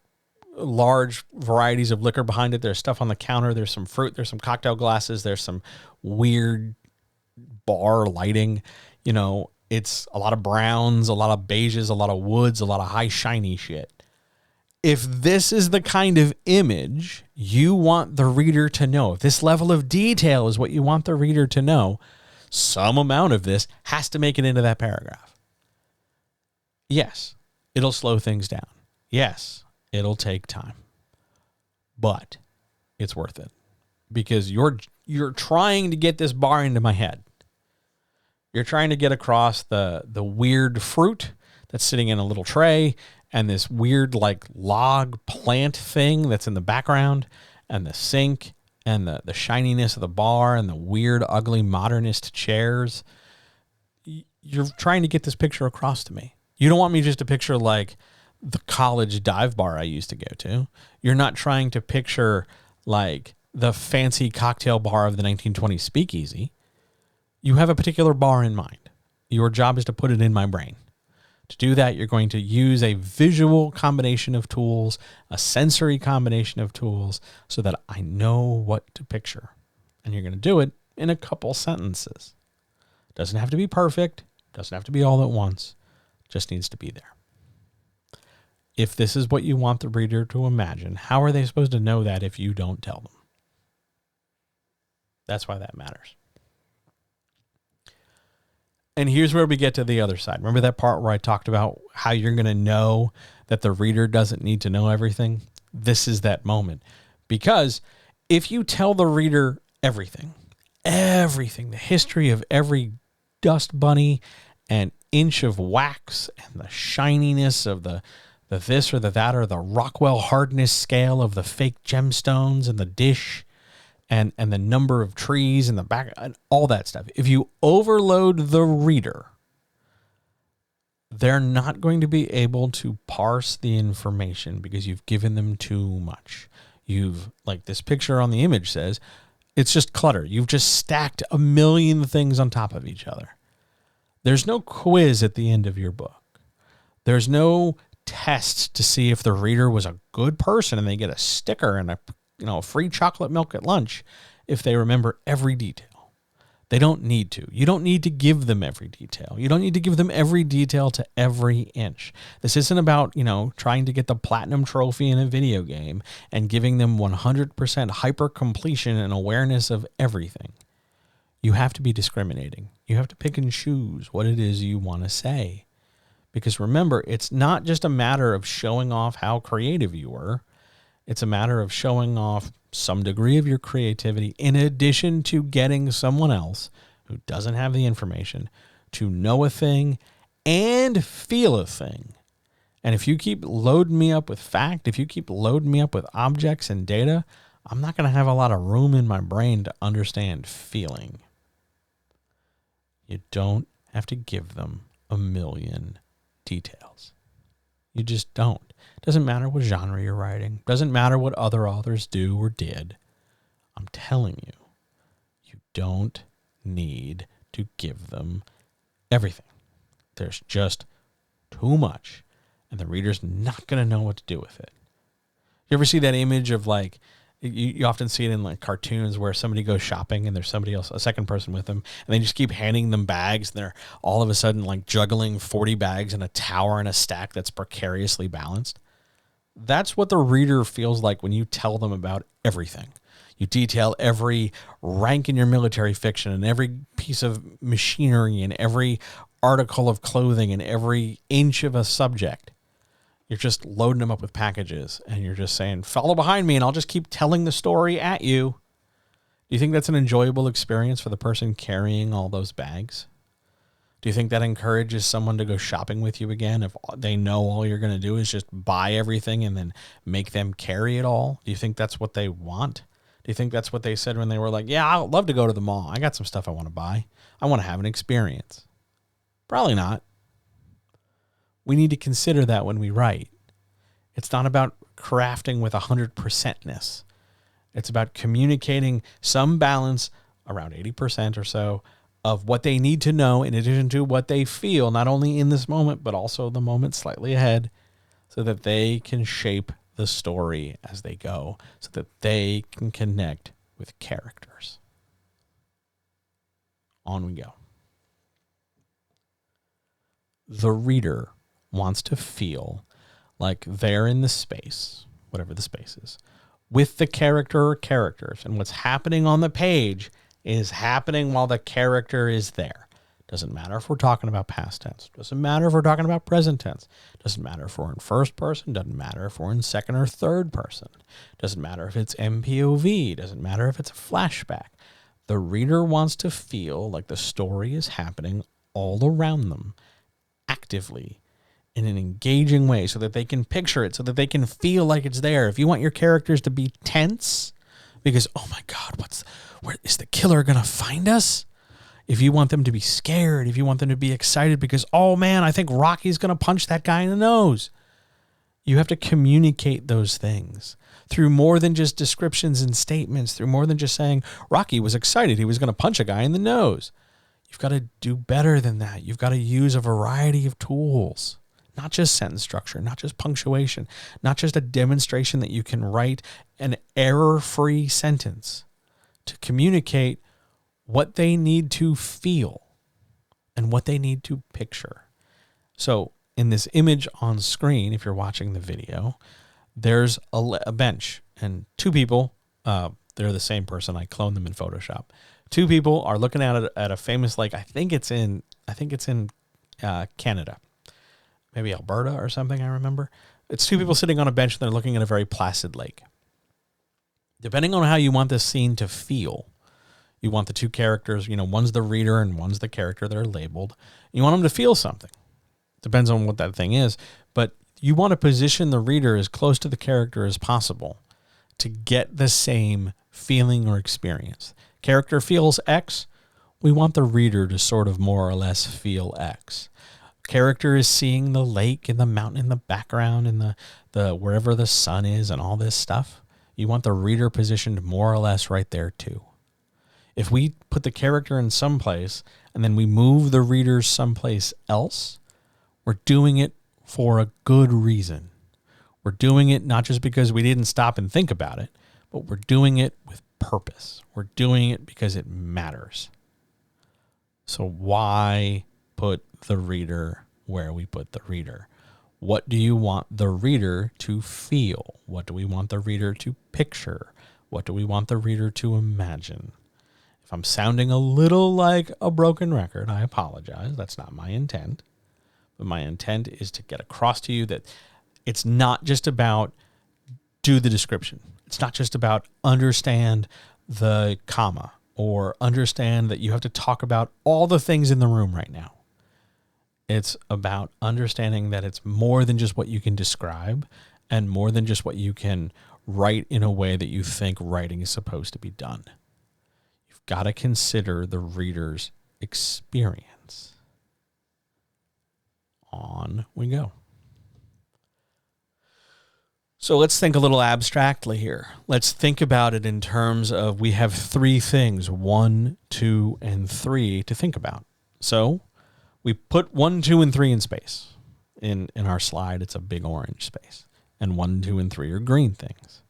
large varieties of liquor behind it. There's stuff on the counter. There's some fruit. There's some cocktail glasses. There's some weird bar lighting. It's a lot of browns, a lot of beiges, a lot of woods, a lot of high shiny shit. If this is the kind of image you want the reader to know, if this level of detail is what you want the reader to know, some amount of this has to make it into that paragraph. Yes, it'll slow things down. Yes, it'll take time. But it's worth it, because you're trying to get this bar into my head. You're trying to get across the weird fruit that's sitting in a little tray, and this weird log plant thing that's in the background, and the sink, and the shininess of the bar, and the weird, ugly, modernist chairs. You're trying to get this picture across to me. You don't want me just to picture the college dive bar I used to go to. You're not trying to picture the fancy cocktail bar of the 1920s speakeasy. You have a particular bar in mind. Your job is to put it in my brain, To do that, you're going to use a visual combination of tools, a sensory combination of tools, so that I know what to picture. And you're going to do it in a couple sentences. Doesn't have to be perfect. Doesn't have to be all at once. Just needs to be there. If this is what you want the reader to imagine, how are they supposed to know that if you don't tell them? That's why that matters. And here's where we get to the other side. Remember that part where I talked about how you're going to know that the reader doesn't need to know everything? This is that moment. Because if you tell the reader everything, the history of every dust bunny and inch of wax and the shininess of the this or the that or the Rockwell hardness scale of the fake gemstones and the dish and the number of trees in the back and all that stuff. If you overload the reader, they're not going to be able to parse the information because you've given them too much. You've, like this picture on the image says, it's just clutter. You've just stacked a million things on top of each other. There's no quiz at the end of your book. There's no test to see if the reader was a good person and they get a sticker and a free chocolate milk at lunch if they remember every detail. They don't need to. You don't need to give them every detail. You don't need to give them every detail to every inch. This isn't about, trying to get the platinum trophy in a video game and giving them 100% hyper completion and awareness of everything. You have to be discriminating. You have to pick and choose what it is you want to say. Because remember, it's not just a matter of showing off how creative you were. It's a matter of showing off some degree of your creativity in addition to getting someone else who doesn't have the information to know a thing and feel a thing. And if you keep loading me up with fact, if you keep loading me up with objects and data, I'm not going to have a lot of room in my brain to understand feeling. You don't have to give them a million details. You just don't. Doesn't matter what genre you're writing. Doesn't matter what other authors do or did. I'm telling you, you don't need to give them everything. There's just too much, and the reader's not going to know what to do with it. You ever see that image of you often see it in cartoons where somebody goes shopping and there's somebody else, a second person with them, and they just keep handing them bags, and they're all of a sudden juggling 40 bags in a tower in a stack that's precariously balanced. That's what the reader feels like when you tell them about everything. You detail every rank in your military fiction and every piece of machinery and every article of clothing and every inch of a subject. You're just loading them up with packages and you're just saying, follow behind me and I'll just keep telling the story at you. Do you think that's an enjoyable experience for the person carrying all those bags? Do you think that encourages someone to go shopping with you again if they know all you're going to do is just buy everything and then make them carry it all? Do you think that's what they want? Do you think that's what they said when they were like, yeah, I'd love to go to the mall. I got some stuff I want to buy. I want to have an experience. Probably not. We need to consider that when we write. It's not about crafting with 100%ness. It's about communicating some balance, around 80% or so, of what they need to know in addition to what they feel, not only in this moment, but also the moment slightly ahead, so that they can shape the story as they go, so that they can connect with characters. On we go. The reader wants to feel like they're in the space, whatever the space is, with the character or characters, and what's happening on the page is happening while the character is there. Doesn't matter if we're talking about past tense. Doesn't matter if we're talking about present tense. Doesn't matter if we're in first person. Doesn't matter if we're in second or third person. Doesn't matter if it's MPOV. Doesn't matter if it's a flashback. The reader wants to feel like the story is happening all around them, actively, in an engaging way, so that they can picture it, so that they can feel like it's there. If you want your characters to be tense, because, oh my God, where is the killer going to find us? If you want them to be scared, if you want them to be excited because, oh man, I think Rocky's going to punch that guy in the nose. You have to communicate those things through more than just descriptions and statements, through more than just saying Rocky was excited he was going to punch a guy in the nose. You've got to do better than that. You've got to use a variety of tools. not just sentence structure, not just punctuation, not just a demonstration that you can write an error-free sentence to communicate what they need to feel and what they need to picture. So in this image on screen, if you're watching the video, there's a bench and two people, they're the same person. I cloned them in Photoshop. Two people are looking at a famous lake. I think it's in Canada, maybe Alberta or something. I remember it's two people sitting on a bench and they're looking at a very placid lake. Depending on how you want this scene to feel, you want the two characters, one's the reader and one's the character that are labeled. You want them to feel something. Depends on what that thing is, but you want to position the reader as close to the character as possible to get the same feeling or experience. Character feels X, we want the reader to sort of more or less feel X. Character is seeing the lake and the mountain in the background and the wherever the sun is and all this stuff. You want the reader positioned more or less right there too. If we put the character in some place and then we move the reader someplace else, we're doing it for a good reason. We're doing it not just because we didn't stop and think about it, but we're doing it with purpose. We're doing it because it matters. So why put the reader where we put the reader? What do you want the reader to feel? What do we want the reader to picture? What do we want the reader to imagine? If I'm sounding a little like a broken record, I apologize. That's not my intent. But my intent is to get across to you that it's not just about do the description. It's not just about understand the comma or understand that you have to talk about all the things in the room right now. It's about understanding that it's more than just what you can describe and more than just what you can write in a way that you think writing is supposed to be done. You've got to consider the reader's experience. On we go. So let's think a little abstractly here. Let's think about it in terms of we have three things, 1, 2, and 3 to think about. So we put 1, 2, and 3 in space. In our slide, it's a big orange space. And 1, 2, and 3 are green things.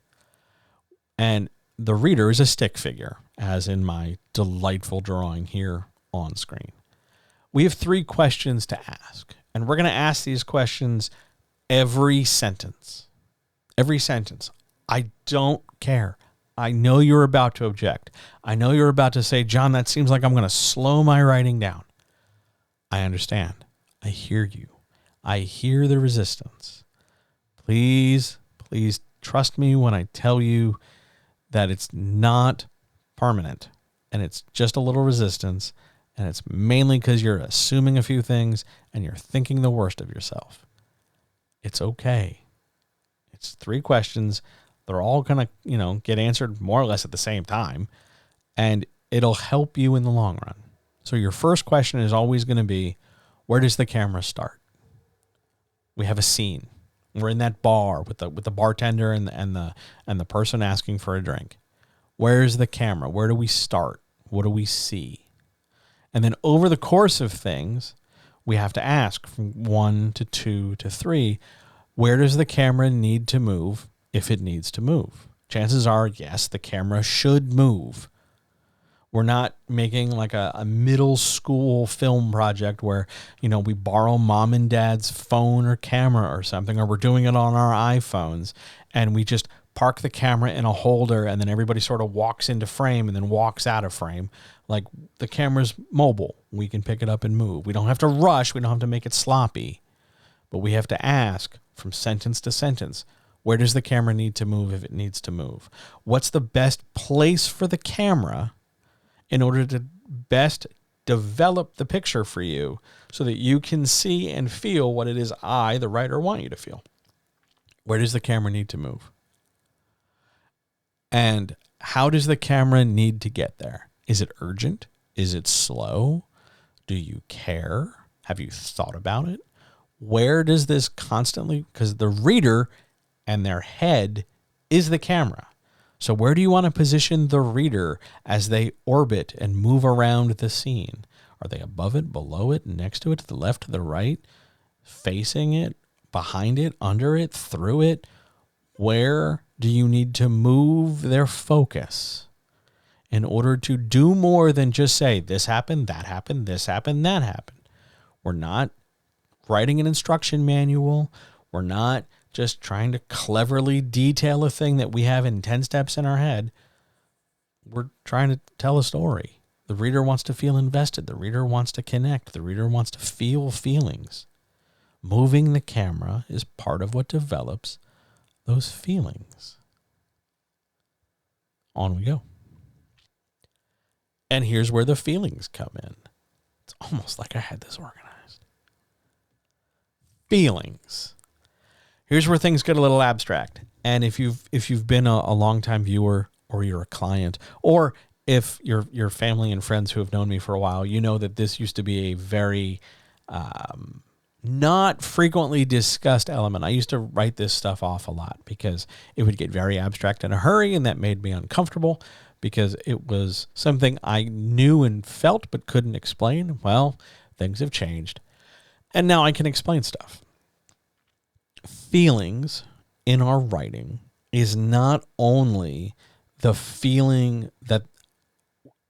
And the reader is a stick figure, as in my delightful drawing here on screen. We have 3 questions to ask. And we're going to ask these questions every sentence. Every sentence. I don't care. I know you're about to object. I know you're about to say, John, that seems like I'm going to slow my writing down. I understand. I hear you. I hear the resistance. Please, please trust me when I tell you that it's not permanent and it's just a little resistance. And it's mainly because you're assuming a few things and you're thinking the worst of yourself. It's okay. It's 3 questions. They're all going to, get answered more or less at the same time. And it'll help you in the long run. So your first question is always going to be, where does the camera start? We have a scene. We're in that bar with the bartender and the person asking for a drink. Where's the camera? Where do we start? What do we see? And then over the course of things, we have to ask from 1 to 2 to 3, where does the camera need to move if it needs to move? Chances are, yes, the camera should move. We're not making like a middle school film project where, we borrow mom and dad's phone or camera or something, or we're doing it on our iPhones and we just park the camera in a holder and then everybody sort of walks into frame and then walks out of frame. Like the camera's mobile. We can pick it up and move. We don't have to rush. We don't have to make it sloppy. But we have to ask from sentence to sentence, where does the camera need to move if it needs to move? What's the best place for the camera in order to best develop the picture for you so that you can see and feel what it is I, the writer, want you to feel? Where does the camera need to move? And how does the camera need to get there? Is it urgent? Is it slow? Do you care? Have you thought about it? Where does this constantly, because the reader and their head is the camera. So where do you want to position the reader as they orbit and move around the scene? Are they above it, below it, next to it, to the left, to the right, facing it? behind it, under it, through it? Where do you need to move their focus in order to do more than just say, this happened, that happened, this happened, that happened? We're not writing an instruction manual. We're not just trying to cleverly detail a thing that we have in 10 steps in our head. We're trying to tell a story. The reader wants to feel invested. The reader wants to connect. The reader wants to feel feelings. Moving the camera is part of what develops those feelings. On we go. And here's where the feelings come in. It's almost like I had this organized. Feelings. Here's where things get a little abstract. And if you've been a long-time viewer, or you're a client, or if your family and friends who have known me for a while, you know that this used to be a very not frequently discussed element. I used to write this stuff off a lot because it would get very abstract in a hurry, and that made me uncomfortable because it was something I knew and felt but couldn't explain. Well, things have changed, and now I can explain stuff. Feelings in our writing is not only the feeling that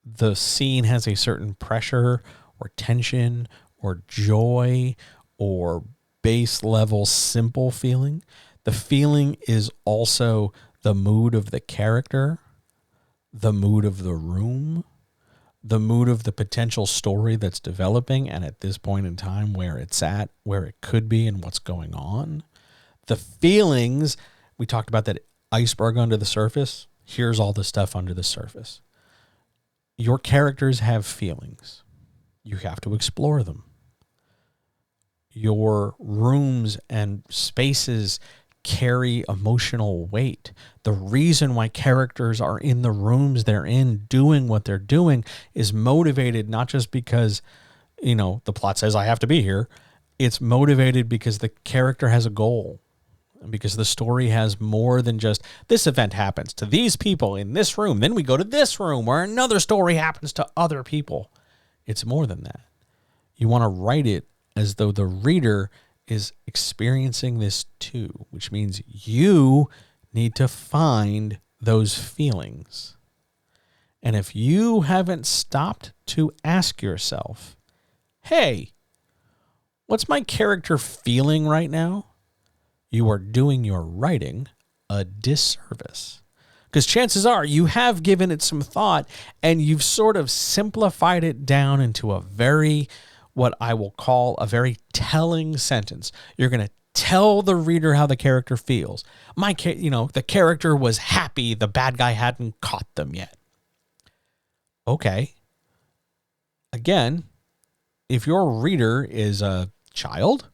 the scene has a certain pressure or tension or joy or base level simple feeling. The feeling is also the mood of the character, the mood of the room, the mood of the potential story that's developing, and at this point in time, where it's at, where it could be, and what's going on. The feelings, we talked about that iceberg under the surface. Here's all the stuff under the surface. Your characters have feelings. You have to explore them. Your rooms and spaces carry emotional weight. The reason why characters are in the rooms they're in doing what they're doing is motivated not just because, the plot says I have to be here. It's motivated because the character has a goal. Because the story has more than just this event happens to these people in this room. Then we go to this room where another story happens to other people. It's more than that. You want to write it as though the reader is experiencing this too, which means you need to find those feelings. And if you haven't stopped to ask yourself, hey, what's my character feeling right now? You are doing your writing a disservice. Because chances are you have given it some thought and you've sort of simplified it down into a very, what I will call a very telling sentence. You're going to tell the reader how the character feels. The character was happy the bad guy hadn't caught them yet. Okay. Again, if your reader is a child,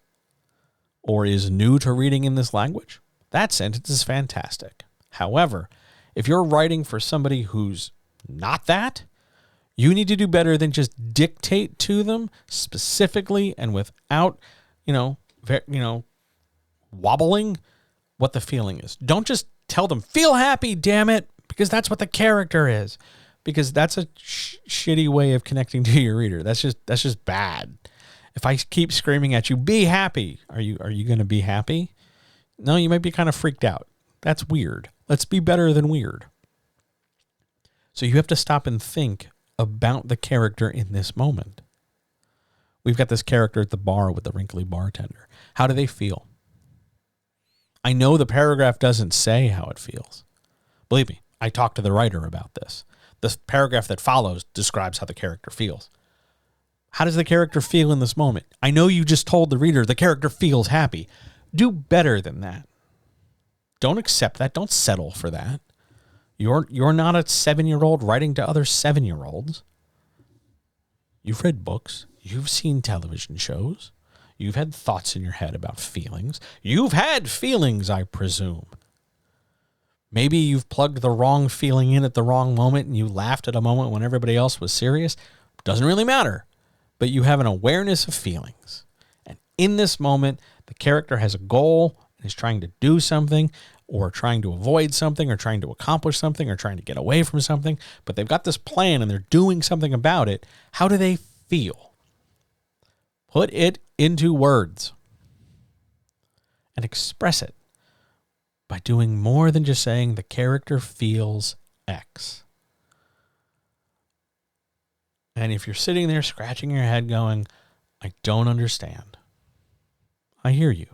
or is new to reading in this language, that sentence is fantastic. However, if you're writing for somebody who's not that, you need to do better than just dictate to them specifically and without, wobbling what the feeling is. Don't just tell them, feel happy, damn it, because that's what the character is. Because that's a shitty way of connecting to your reader. That's just bad. If I keep screaming at you, be happy, are you going to be happy? No, you might be kind of freaked out. That's weird. Let's be better than weird. So you have to stop and think about the character in this moment. We've got this character at the bar with the wrinkly bartender. How do they feel? I know the paragraph doesn't say how it feels. Believe me, I talked to the writer about this. The paragraph that follows describes how the character feels. How does the character feel in this moment? I know you just told the reader the character feels happy. Do better than that. Don't accept that. Don't settle for that. You're not a 7-year-old writing to other 7-year-olds. You've read books. You've seen television shows. You've had thoughts in your head about feelings. You've had feelings, I presume. Maybe you've plugged the wrong feeling in at the wrong moment and you laughed at a moment when everybody else was serious. Doesn't really matter. But you have an awareness of feelings. And in this moment, the character has a goal and is trying to do something or trying to avoid something or trying to accomplish something or trying to get away from something. But they've got this plan and they're doing something about it. How do they feel? Put it into words. and express it by doing more than just saying the character feels X. And if you're sitting there scratching your head going, I don't understand, I hear you.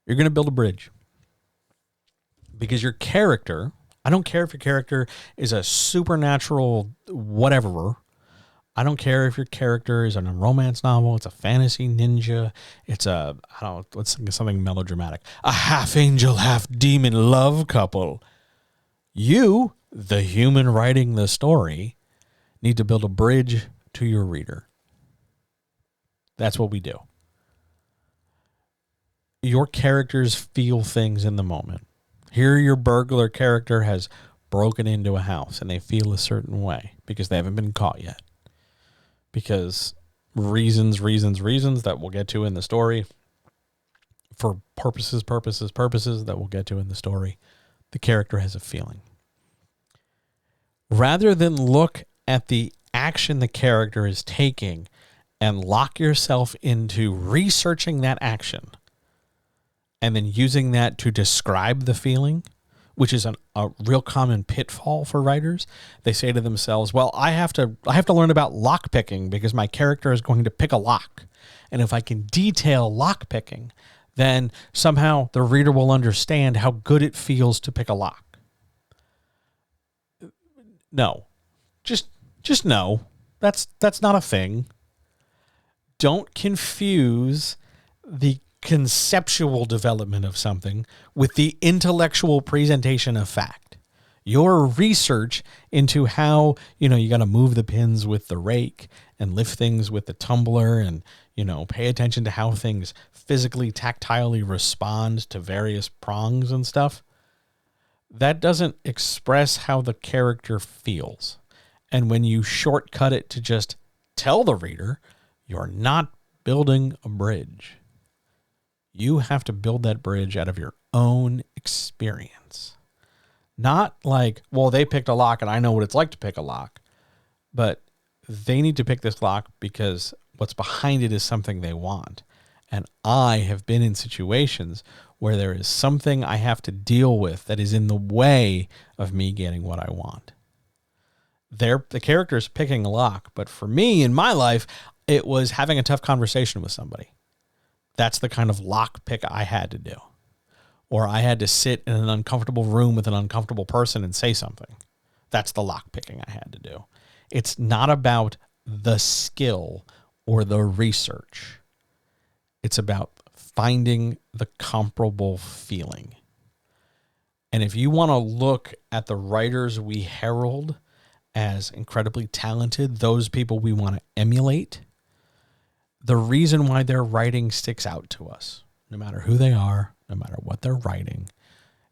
You're going to build a bridge. Because your character, I don't care if your character is a supernatural whatever. I don't care if your character is in a romance novel, it's a fantasy ninja, it's a, I don't know, let's think of something melodramatic. A half angel, half demon love couple. You, the human writing the story, need to build a bridge to your reader. That's what we do. Your characters feel things in the moment. Here, your burglar character has broken into a house and they feel a certain way because they haven't been caught yet. Because reasons that we'll get to in the story, for purposes that we'll get to in the story, the character has a feeling. Rather than look at the action the character is taking and lock yourself into researching that action and then using that to describe the feeling, which is a real common pitfall for writers. They say to themselves, well, I have to learn about lock picking because my character is going to pick a lock. And if I can detail lock picking, then somehow the reader will understand how good it feels to pick a lock. No, just no. That's not a thing. Don't confuse the conceptual development of something with the intellectual presentation of fact. Your research into how, you got to move the pins with the rake and lift things with the tumbler and, pay attention to how things physically, tactilely respond to various prongs and stuff. That doesn't express how the character feels. And when you shortcut it to just tell the reader, you're not building a bridge. You have to build that bridge out of your own experience. Not like, well, they picked a lock and I know what it's like to pick a lock. But they need to pick this lock because what's behind it is something they want. And I have been in situations where there is something I have to deal with that is in the way of me getting what I want. The character's picking a lock, but for me in my life, it was having a tough conversation with somebody. That's the kind of lock pick I had to do. Or I had to sit in an uncomfortable room with an uncomfortable person and say something. That's the lock picking I had to do. It's not about the skill or the research. It's about finding the comparable feeling. And if you want to look at the writers we herald as incredibly talented, those people we want to emulate, the reason why their writing sticks out to us, no matter who they are, no matter what they're writing,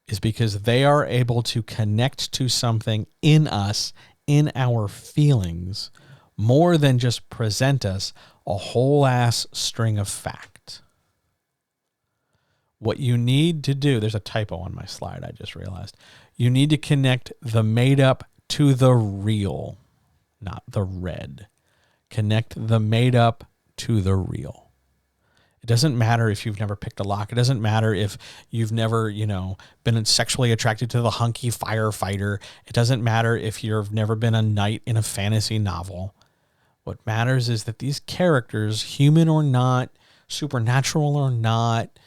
is because they are able to connect to something in us, in our feelings, more than just present us a whole ass string of facts. What you need to do, there's a typo on my slide, I just realized. You need to connect the made up to the real, not the red. Connect the made up to the real. It doesn't matter if you've never picked a lock. It doesn't matter if you've never, been sexually attracted to the hunky firefighter. It doesn't matter if you've never been a knight in a fantasy novel. What matters is that these characters, human or not, supernatural or not,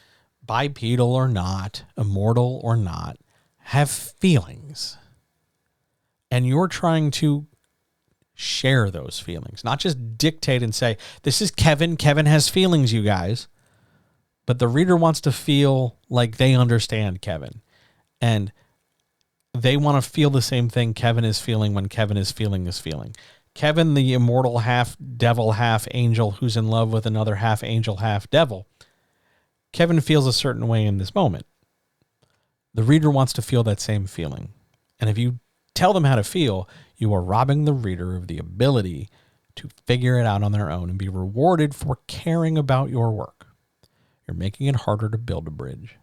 bipedal or not, immortal or not, have feelings. And you're trying to share those feelings, not just dictate and say, this is Kevin. Kevin has feelings, you guys. But the reader wants to feel like they understand Kevin. And they want to feel the same thing Kevin is feeling when Kevin is feeling this feeling. Kevin, the immortal half devil, half angel, who's in love with another half angel, half devil. Kevin feels a certain way in this moment. The reader wants to feel that same feeling. And if you tell them how to feel, you are robbing the reader of the ability to figure it out on their own and be rewarded for caring about your work. You're making it harder to build a bridge.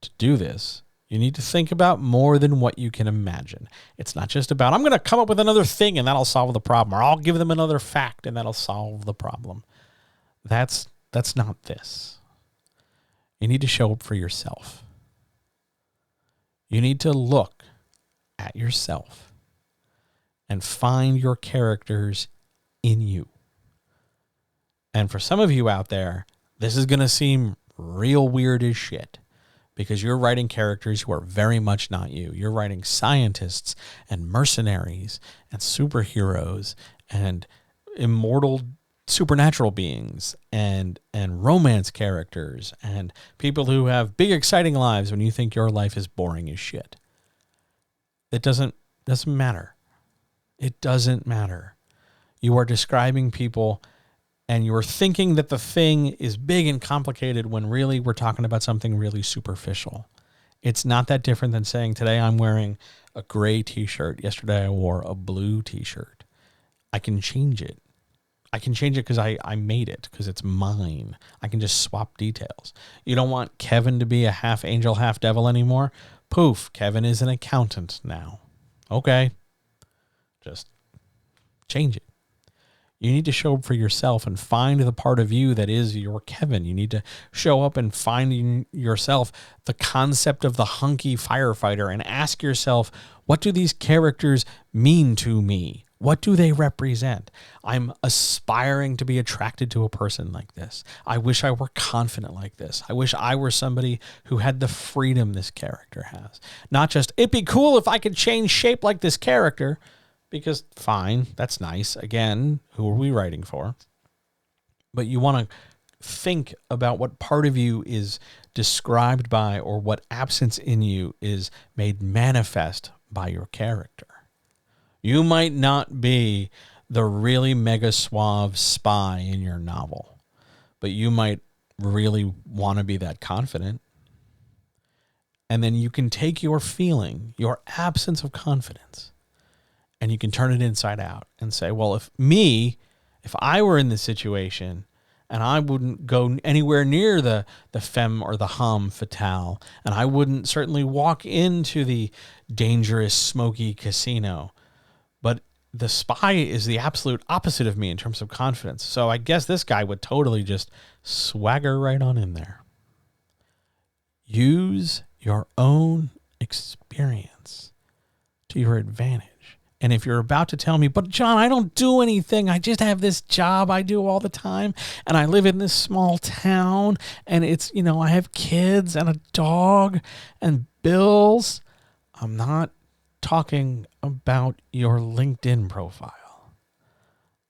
To do this, you need to think about more than what you can imagine. It's not just about, I'm going to come up with another thing and that'll solve the problem, or I'll give them another fact and that'll solve the problem. That's That's not this. You need to show up for yourself. You need to look at yourself and find your characters in you. And for some of you out there, this is going to seem real weird as shit because you're writing characters who are very much not you. You're writing scientists and mercenaries and superheroes and immortal supernatural beings and romance characters and people who have big exciting lives when you think your life is boring as shit. It doesn't matter. It doesn't matter. You are describing people and you're thinking that the thing is big and complicated when really we're talking about something really superficial. It's not that different than saying today I'm wearing a gray t-shirt. Yesterday I wore a blue t-shirt. I can change it. I can change it because I made it, because it's mine. I can just swap details. You don't want Kevin to be a half angel, half devil anymore? Poof, Kevin is an accountant now. Okay. Just change it. You need to show up for yourself and find the part of you that is your Kevin. You need to show up and find in yourself the concept of the hunky firefighter and ask yourself, what do these characters mean to me? What do they represent? I'm aspiring to be attracted to a person like this. I wish I were confident like this. I wish I were somebody who had the freedom this character has. Not just, it'd be cool if I could change shape like this character. Because fine, that's nice. Again, who are we writing for? But you want to think about what part of you is described by or what absence in you is made manifest by your character. You might not be the really mega suave spy in your novel, but you might really want to be that confident. And then you can take your feeling, your absence of confidence, and you can turn it inside out and say, well, if I were in this situation and I wouldn't go anywhere near the femme or the homme fatale, and I wouldn't certainly walk into the dangerous, smoky casino, but the spy is the absolute opposite of me in terms of confidence. So I guess this guy would totally just swagger right on in there. Use your own experience to your advantage. And if you're about to tell me, but John, I don't do anything. I just have this job I do all the time. And I live in this small town. And it's, I have kids and a dog and bills. I'm not talking about your LinkedIn profile.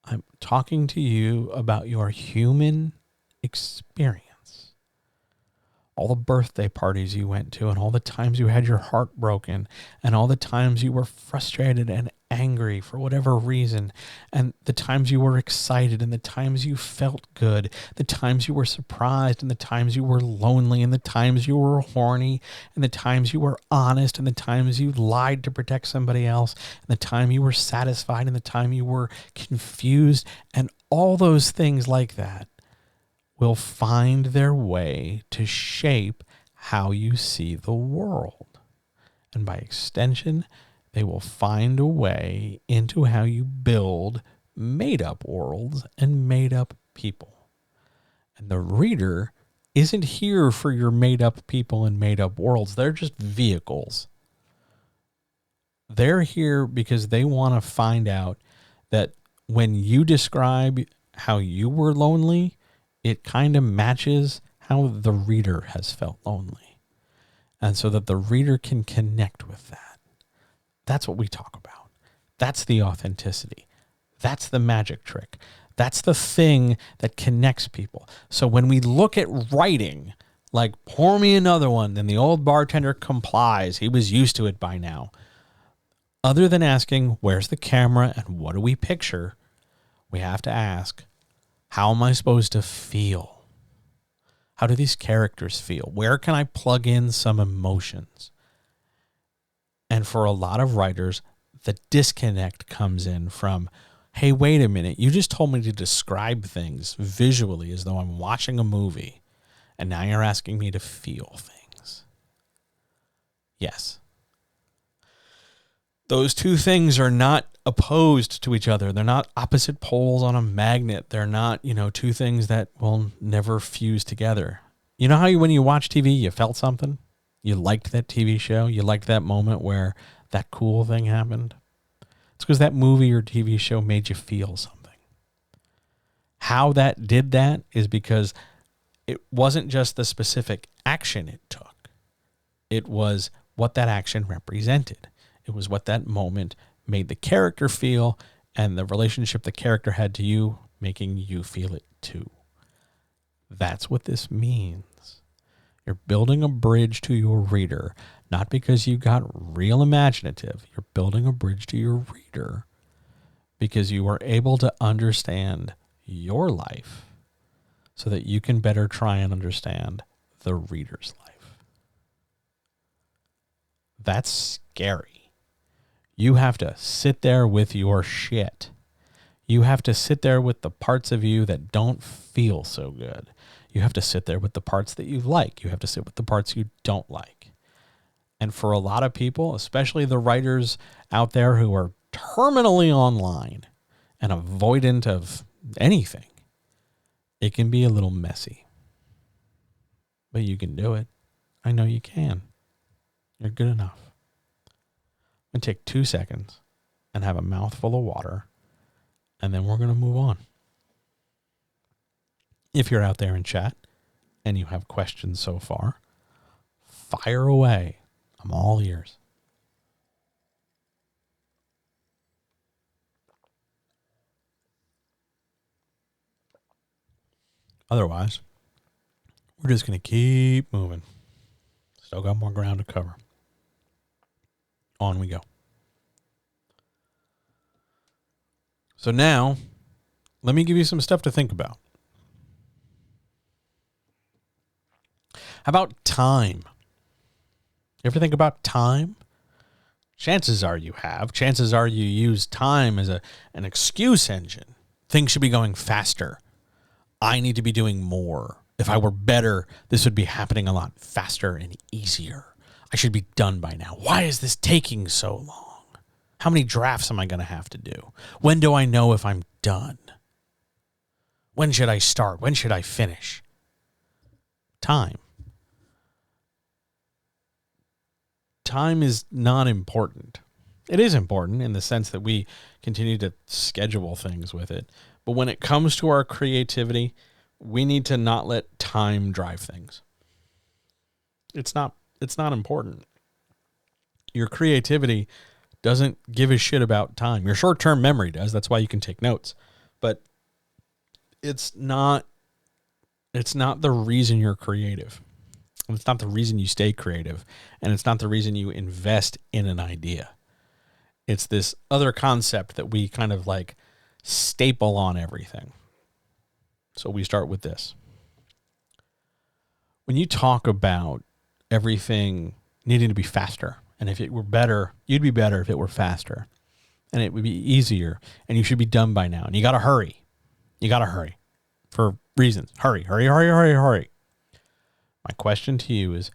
I'm talking to you about your human experience. All the birthday parties you went to and all the times you had your heart broken and all the times you were frustrated and angry for whatever reason, and the times you were excited and the times you felt good, the times you were surprised and the times you were lonely and the times you were horny and the times you were honest and the times you lied to protect somebody else and the time you were satisfied and the time you were confused, and all those things like that will find their way to shape how you see the world. And by extension, they will find a way into how you build made-up worlds and made-up people. And the reader isn't here for your made-up people and made-up worlds. They're just vehicles. They're here because they want to find out that when you describe how you were lonely, it kind of matches how the reader has felt lonely. And so that the reader can connect with that. That's what we talk about. That's the authenticity. That's the magic trick. That's the thing that connects people. So when we look at writing, like pour me another one, then the old bartender complies. He was used to it by now. Other than asking, where's the camera and what do we picture? We have to ask, how am I supposed to feel? How do these characters feel? Where can I plug in some emotions? And for a lot of writers, the disconnect comes in from, hey, wait a minute, you just told me to describe things visually as though I'm watching a movie, and now you're asking me to feel things. Yes. Those two things are not opposed to each other. They're not opposite poles on a magnet. They're not, two things that will never fuse together. You know how when you watch TV, you felt something? You liked that TV show? You liked that moment where that cool thing happened? It's because that movie or TV show made you feel something. How that did that is because it wasn't just the specific action it took. It was what that action represented. It was what that moment made the character feel, and the relationship the character had to you, making you feel it too. That's what this means. You're building a bridge to your reader, not because you got real imaginative. You're building a bridge to your reader because you are able to understand your life so that you can better try and understand the reader's life. That's scary. You have to sit there with your shit. You have to sit there with the parts of you that don't feel so good. You have to sit there with the parts that you like. You have to sit with the parts you don't like. And for a lot of people, especially the writers out there who are terminally online and avoidant of anything, it can be a little messy. But you can do it. I know you can. You're good enough. I'm going to take 2 seconds and have a mouthful of water, and then we're going to move on. If you're out there in chat and you have questions so far, fire away. I'm all ears. Otherwise, we're just going to keep moving. Still got more ground to cover. On we go. So now, let me give you some stuff to think about. How about time? You ever think about time? Chances are you have. Chances are you use time as an excuse engine. Things should be going faster. I need to be doing more. If I were better, this would be happening a lot faster and easier. I should be done by now. Why is this taking so long? How many drafts am I going to have to do? When do I know if I'm done? When should I start? When should I finish? Time. Time is not important. It is important in the sense that we continue to schedule things with it. But when it comes to our creativity, we need to not let time drive things. It's not important. Your creativity doesn't give a shit about time. Your short-term memory does. That's why you can take notes. But it's not the reason you're creative. It's not the reason you stay creative. And it's not the reason you invest in an idea. It's this other concept that we kind of like staple on everything. So we start with this. When you talk about everything needing to be faster, and if it were better, you'd be better if it were faster, and it would be easier, and you should be done by now, and you got to hurry. You got to hurry for reasons. Hurry. My question to you is,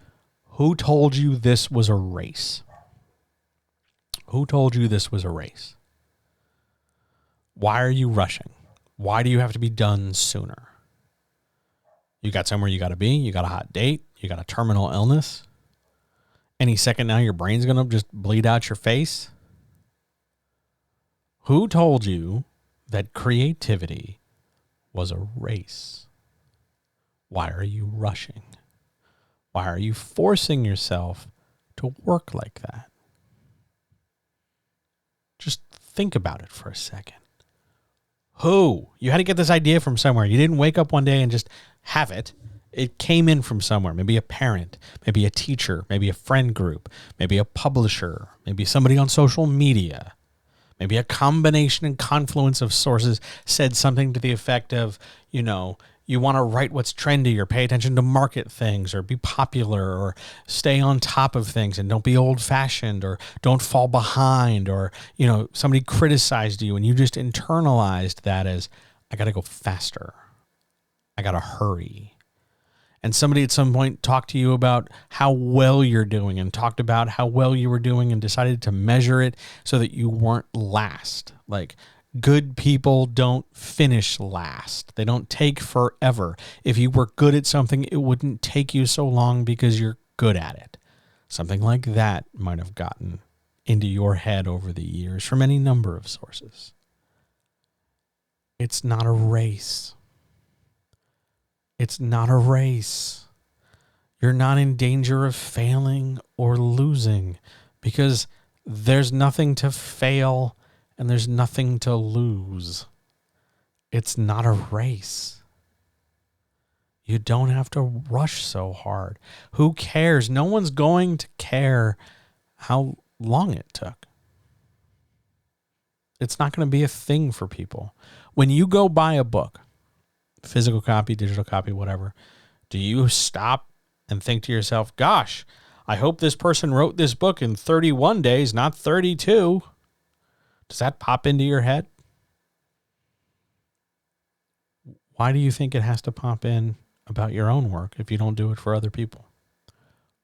who told you this was a race? Who told you this was a race? Why are you rushing? Why do you have to be done sooner? You got somewhere you got to be. You got a hot date. You got a terminal illness. Any second now your brain's going to just bleed out your face. Who told you that creativity was a race? Why are you rushing? Why are you forcing yourself to work like that? Just think about it for a second. Who? You had to get this idea from somewhere. You didn't wake up one day and just have it. It came in from somewhere. Maybe a parent, maybe a teacher, maybe a friend group, maybe a publisher, maybe somebody on social media. Maybe a combination and confluence of sources said something to the effect of, you want to write what's trendy or pay attention to market things or be popular or stay on top of things and don't be old fashioned or don't fall behind or, somebody criticized you and you just internalized that as, I got to go faster. I got to hurry. and somebody at some point talked to you about how well you're doing and talked about how well you were doing and decided to measure it so that you weren't last. Like, good people don't finish last. They don't take forever. If you were good at something, it wouldn't take you so long because you're good at it. Something like that might have gotten into your head over the years from any number of sources. It's not a race. It's not a race. You're not in danger of failing or losing because there's nothing to fail and there's nothing to lose. It's not a race. You don't have to rush so hard. Who cares? No one's going to care how long it took. It's not going to be a thing for people. When you go buy a book, physical copy, digital copy, whatever, do you stop and think to yourself, gosh, I hope this person wrote this book in 31 days, not 32? Does that pop into your head? Why do you think it has to pop in about your own work if you don't do it for other people?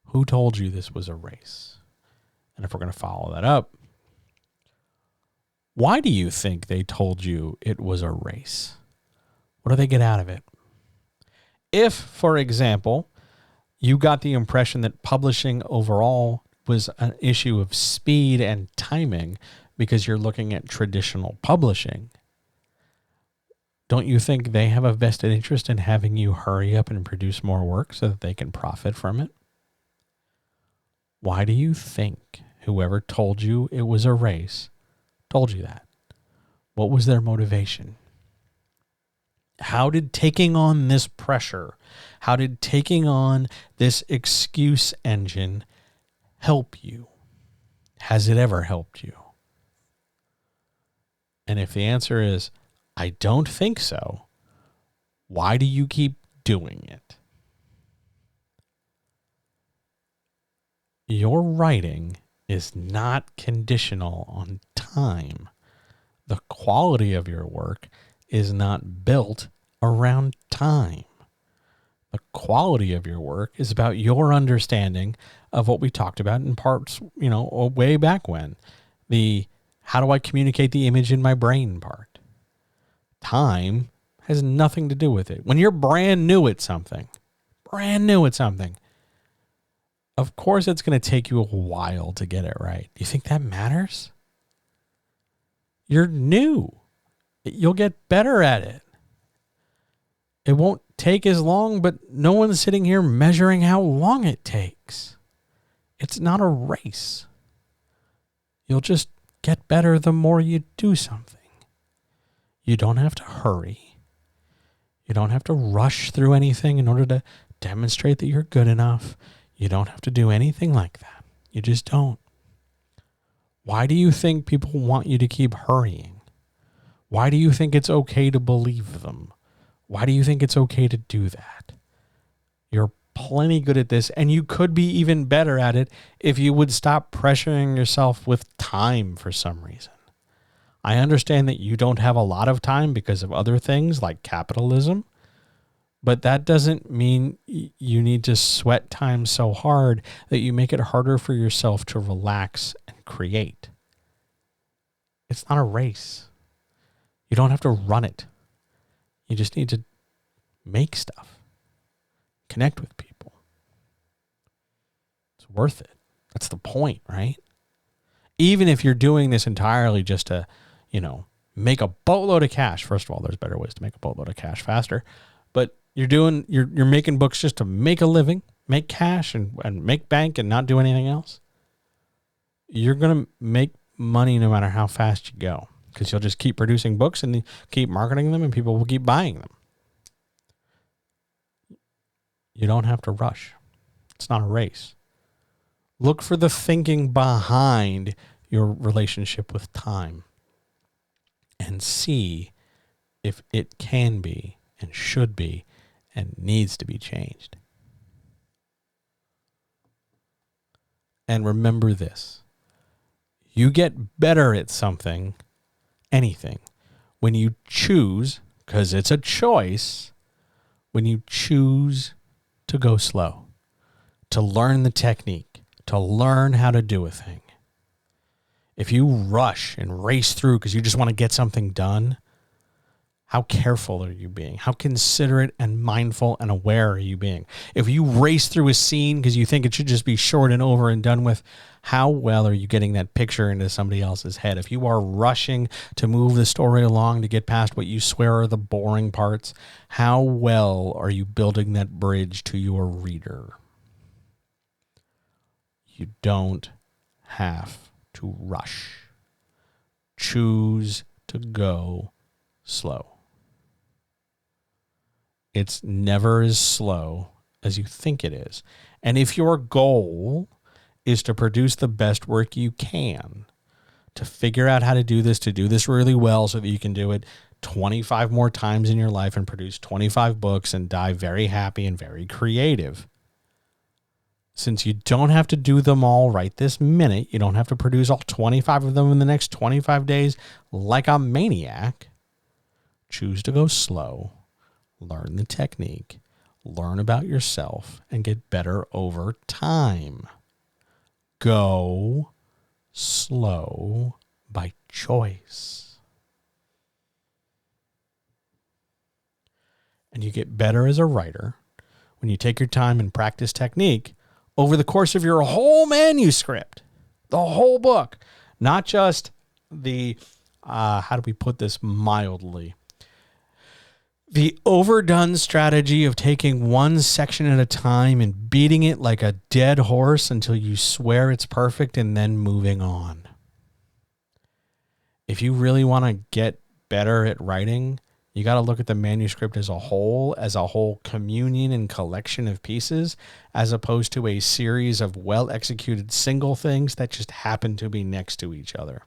Who told you this was a race? And if we're going to follow that up, why do you think they told you it was a race? What do they get out of it? If, for example, you got the impression that publishing overall was an issue of speed and timing because you're looking at traditional publishing, don't you think they have a vested interest in having you hurry up and produce more work so that they can profit from it? Why do you think whoever told you it was a race told you that? What was their motivation? How did taking on this pressure, how did taking on this excuse engine help you? Has it ever helped you? And if the answer is, I don't think so, why do you keep doing it? Your writing is not conditional on time. The quality of your work is not built around time. The quality of your work is about your understanding of what we talked about in parts, way back when. The how do I communicate the image in my brain part. Time has nothing to do with it. When you're brand new at something, of course it's going to take you a while to get it right. Do you think that matters? You're new. You'll get better at it. It won't take as long, but no one's sitting here measuring how long it takes. It's not a race. You'll just get better the more you do something. You don't have to hurry. You don't have to rush through anything in order to demonstrate that you're good enough. You don't have to do anything like that. You just don't. Why do you think people want you to keep hurrying? Why do you think it's okay to believe them? Why do you think it's okay to do that? You're plenty good at this, and you could be even better at it if you would stop pressuring yourself with time for some reason. I understand that you don't have a lot of time because of other things like capitalism, but that doesn't mean you need to sweat time so hard that you make it harder for yourself to relax and create. It's not a race. You don't have to run it. You just need to make stuff. Connect with people. It's worth it. That's the point, right? Even if you're doing this entirely just to, make a boatload of cash. First of all, there's better ways to make a boatload of cash faster. But you're making books just to make a living, make cash and make bank and not do anything else. You're going to make money no matter how fast you go, because you'll just keep producing books and keep marketing them and people will keep buying them. You don't have to rush. It's not a race. Look for the thinking behind your relationship with time and see if it can be and should be and needs to be changed. And remember this. You get better at something, anything, when you choose, because it's a choice, when you choose to to go slow, to learn the technique, to learn how to do a thing. If you rush and race through because you just want to get something done, how careful are you being? How considerate and mindful and aware are you being? If you race through a scene because you think it should just be short and over and done with, how well are you getting that picture into somebody else's head? If you are rushing to move the story along to get past what you swear are the boring parts, how well are you building that bridge to your reader? You don't have to rush. Choose to go slow. It's never as slow as you think it is. And if your goal is to produce the best work you can, to figure out how to do this really well so that you can do it 25 more times in your life and produce 25 books and die very happy and very creative, since you don't have to do them all right this minute, you don't have to produce all 25 of them in the next 25 days like a maniac, choose to go slow. Learn the technique, learn about yourself, and get better over time. Go slow by choice. And you get better as a writer when you take your time and practice technique over the course of your whole manuscript, the whole book, not just the, how do we put this mildly? The overdone strategy of taking one section at a time and beating it like a dead horse until you swear it's perfect and then moving on. If you really want to get better at writing, you got to look at the manuscript as a whole communion and collection of pieces, as opposed to a series of well-executed single things that just happen to be next to each other.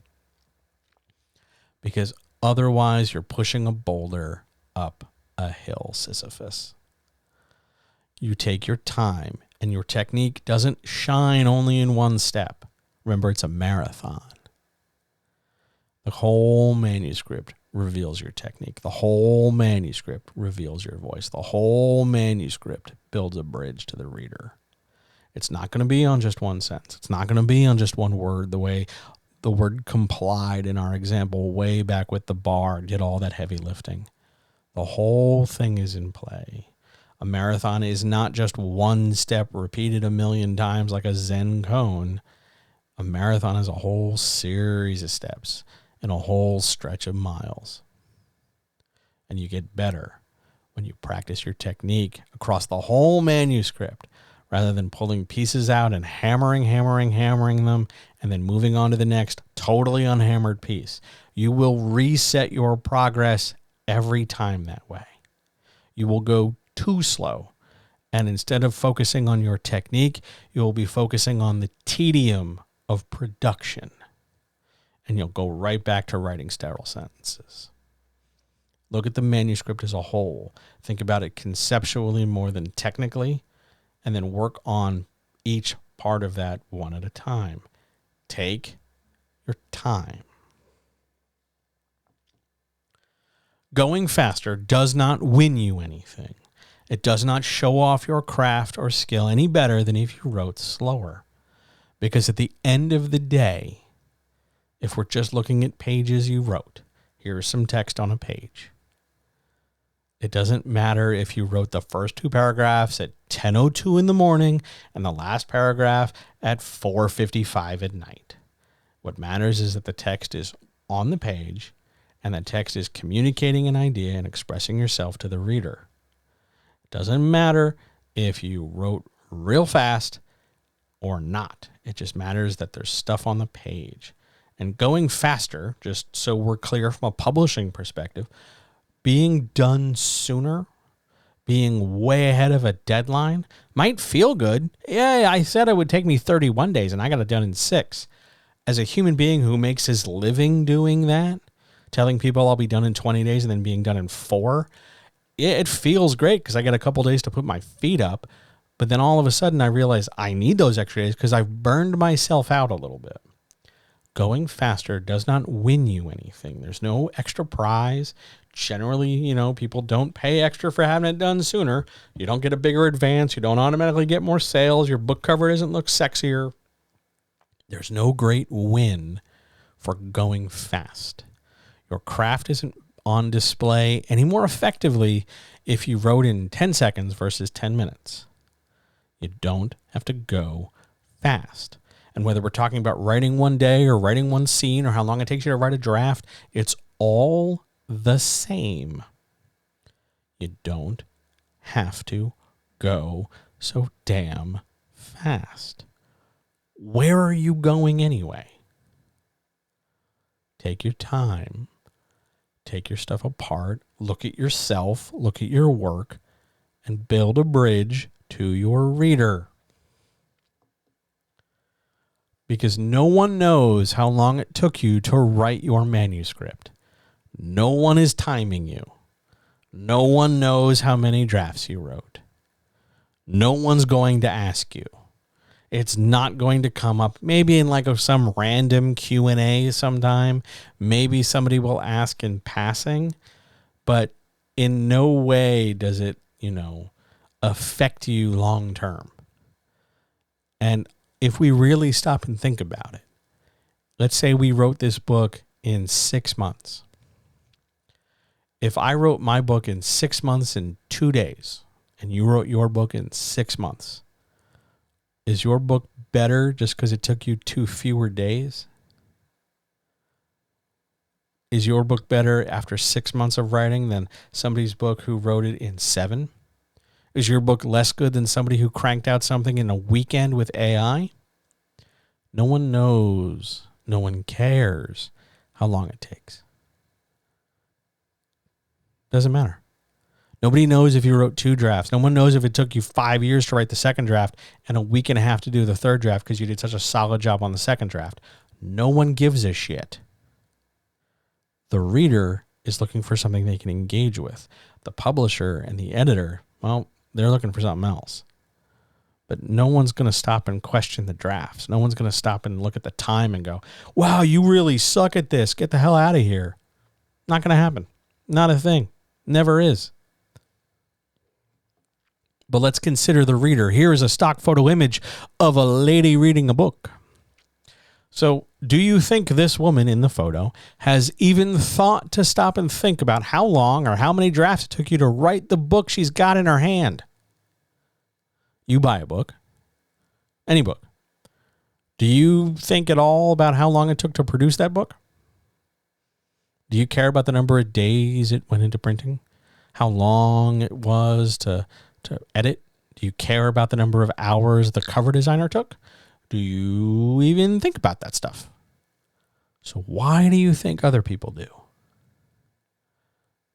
Because otherwise you're pushing a boulder up a hill, Sisyphus. You take your time, and your technique doesn't shine only in one step. Remember, it's a marathon. The whole manuscript reveals your technique. The whole manuscript reveals your voice. The whole manuscript builds a bridge to the reader. It's not going to be on just one sentence. It's not going to be on just one word, the way the word complied in our example way back with the bar did all that heavy lifting. The whole thing is in play. A marathon is not just one step repeated a million times like a Zen koan. A marathon is a whole series of steps and a whole stretch of miles. And you get better when you practice your technique across the whole manuscript rather than pulling pieces out and hammering them and then moving on to the next totally unhammered piece. You will reset your progress every time that way. You will go too slow, and instead of focusing on your technique, you will be focusing on the tedium of production, and you'll go right back to writing sterile sentences. Look at the manuscript as a whole. Think about it conceptually more than technically, and then work on each part of that one at a time. Take your time. Going faster does not win you anything. It does not show off your craft or skill any better than if you wrote slower. Because at the end of the day, if we're just looking at pages you wrote, here's some text on a page. It doesn't matter if you wrote the first two paragraphs at 10:02 in the morning and the last paragraph at 4:55 at night. What matters is that the text is on the page and the text is communicating an idea and expressing yourself to the reader. It doesn't matter if you wrote real fast or not. It just matters that there's stuff on the page. And going faster, just so we're clear from a publishing perspective, being done sooner, being way ahead of a deadline might feel good. Yeah, I said it would take me 31 days and I got it done in 6. As a human being who makes his living doing that, telling people I'll be done in 20 days and then being done in 4, it feels great because I get a couple days to put my feet up. But then all of a sudden I realize I need those extra days because I've burned myself out a little bit. Going faster does not win you anything. There's no extra prize. generally, people don't pay extra for having it done sooner. You don't get a bigger advance. You don't automatically get more sales. Your book cover doesn't look sexier. There's no great win for going fast. Your craft isn't on display any more effectively if you wrote in 10 seconds versus 10 minutes. You don't have to go fast. And whether we're talking about writing one day or writing one scene or how long it takes you to write a draft, it's all the same. You don't have to go so damn fast. Where are you going anyway? Take your time. Take your stuff apart. Look at yourself. Look at your work. And build a bridge to your reader. Because no one knows how long it took you to write your manuscript. No one is timing you. No one knows how many drafts you wrote. No one's going to ask you. It's not going to come up maybe in like some random Q&A sometime. Maybe somebody will ask in passing, but in no way does it, affect you long term. And if we really stop and think about it, let's say we wrote this book in 6 months. If I wrote my book in 6 months and 2 days, and you wrote your book in 6 months, is your book better just because it took you 2 fewer days? Is your book better after 6 months of writing than somebody's book who wrote it in 7? Is your book less good than somebody who cranked out something in a weekend with AI? No one knows. No one cares how long it takes. Doesn't matter. Nobody knows if you wrote 2 drafts. No one knows if it took you 5 years to write the second draft and a week and a half to do the third draft because you did such a solid job on the second draft. No one gives a shit. The reader is looking for something they can engage with. The publisher and the editor, well, they're looking for something else. But no one's going to stop and question the drafts. No one's going to stop and look at the time and go, wow, you really suck at this. Get the hell out of here. Not going to happen. Not a thing. Never is. But let's consider the reader. Here is a stock photo image of a lady reading a book. So, do you think this woman in the photo has even thought to stop and think about how long or how many drafts it took you to write the book she's got in her hand? You buy a book, any book. Do you think at all about how long it took to produce that book? Do you care about the number of days it went into printing? How long it was to edit? Do you care about the number of hours the cover designer took? Do you even think about that stuff? So why do you think other people do?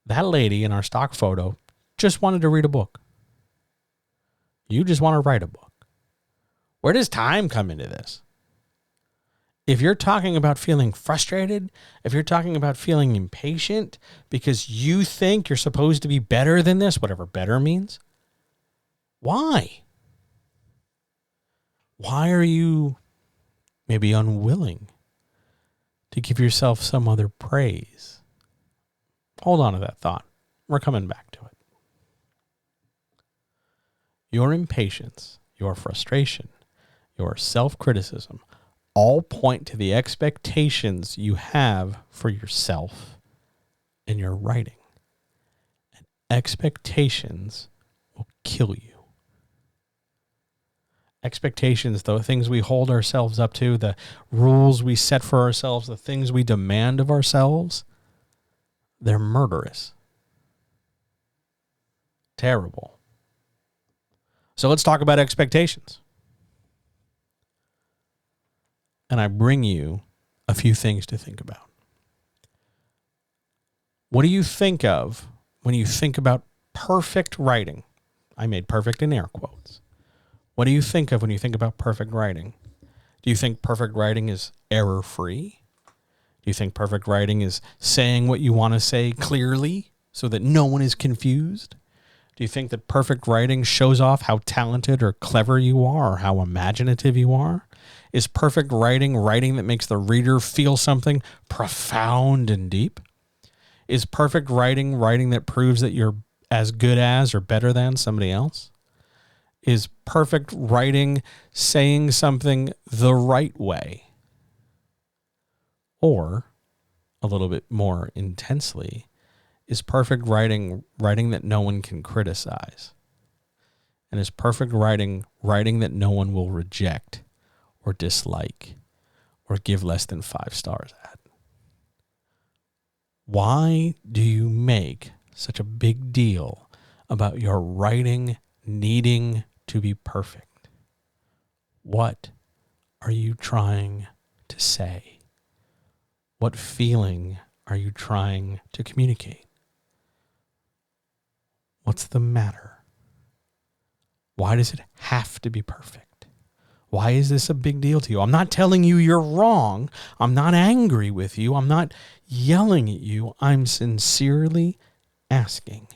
That lady in our stock photo just wanted to read a book. You just want to write a book. Where does time come into this? If you're talking about feeling frustrated, if you're talking about feeling impatient because you think you're supposed to be better than this, whatever better means, why? Why are you maybe unwilling to give yourself some other praise? Hold on to that thought. We're coming back to it. Your impatience, your frustration, your self-criticism all point to the expectations you have for yourself in your writing. And expectations will kill you. Expectations, the things we hold ourselves up to, the rules we set for ourselves, the things we demand of ourselves, they're murderous. Terrible. So let's talk about expectations. And I bring you a few things to think about. What do you think of when you think about perfect writing? I made perfect in air quotes. What do you think of when you think about perfect writing? Do you think perfect writing is error-free? Do you think perfect writing is saying what you want to say clearly so that no one is confused? Do you think that perfect writing shows off how talented or clever you are or how imaginative you are? Is perfect writing writing that makes the reader feel something profound and deep? Is perfect writing writing that proves that you're as good as or better than somebody else? Is perfect writing saying something the right way? Or, a little bit more intensely, is perfect writing writing that no one can criticize? And is perfect writing writing that no one will reject or dislike or give less than 5 stars at? Why do you make such a big deal about your writing needing to be perfect? What are you trying to say? What feeling are you trying to communicate? What's the matter? Why does it have to be perfect? Why is this a big deal to you? I'm not telling you you're wrong. I'm not angry with you. I'm not yelling at you. I'm sincerely asking.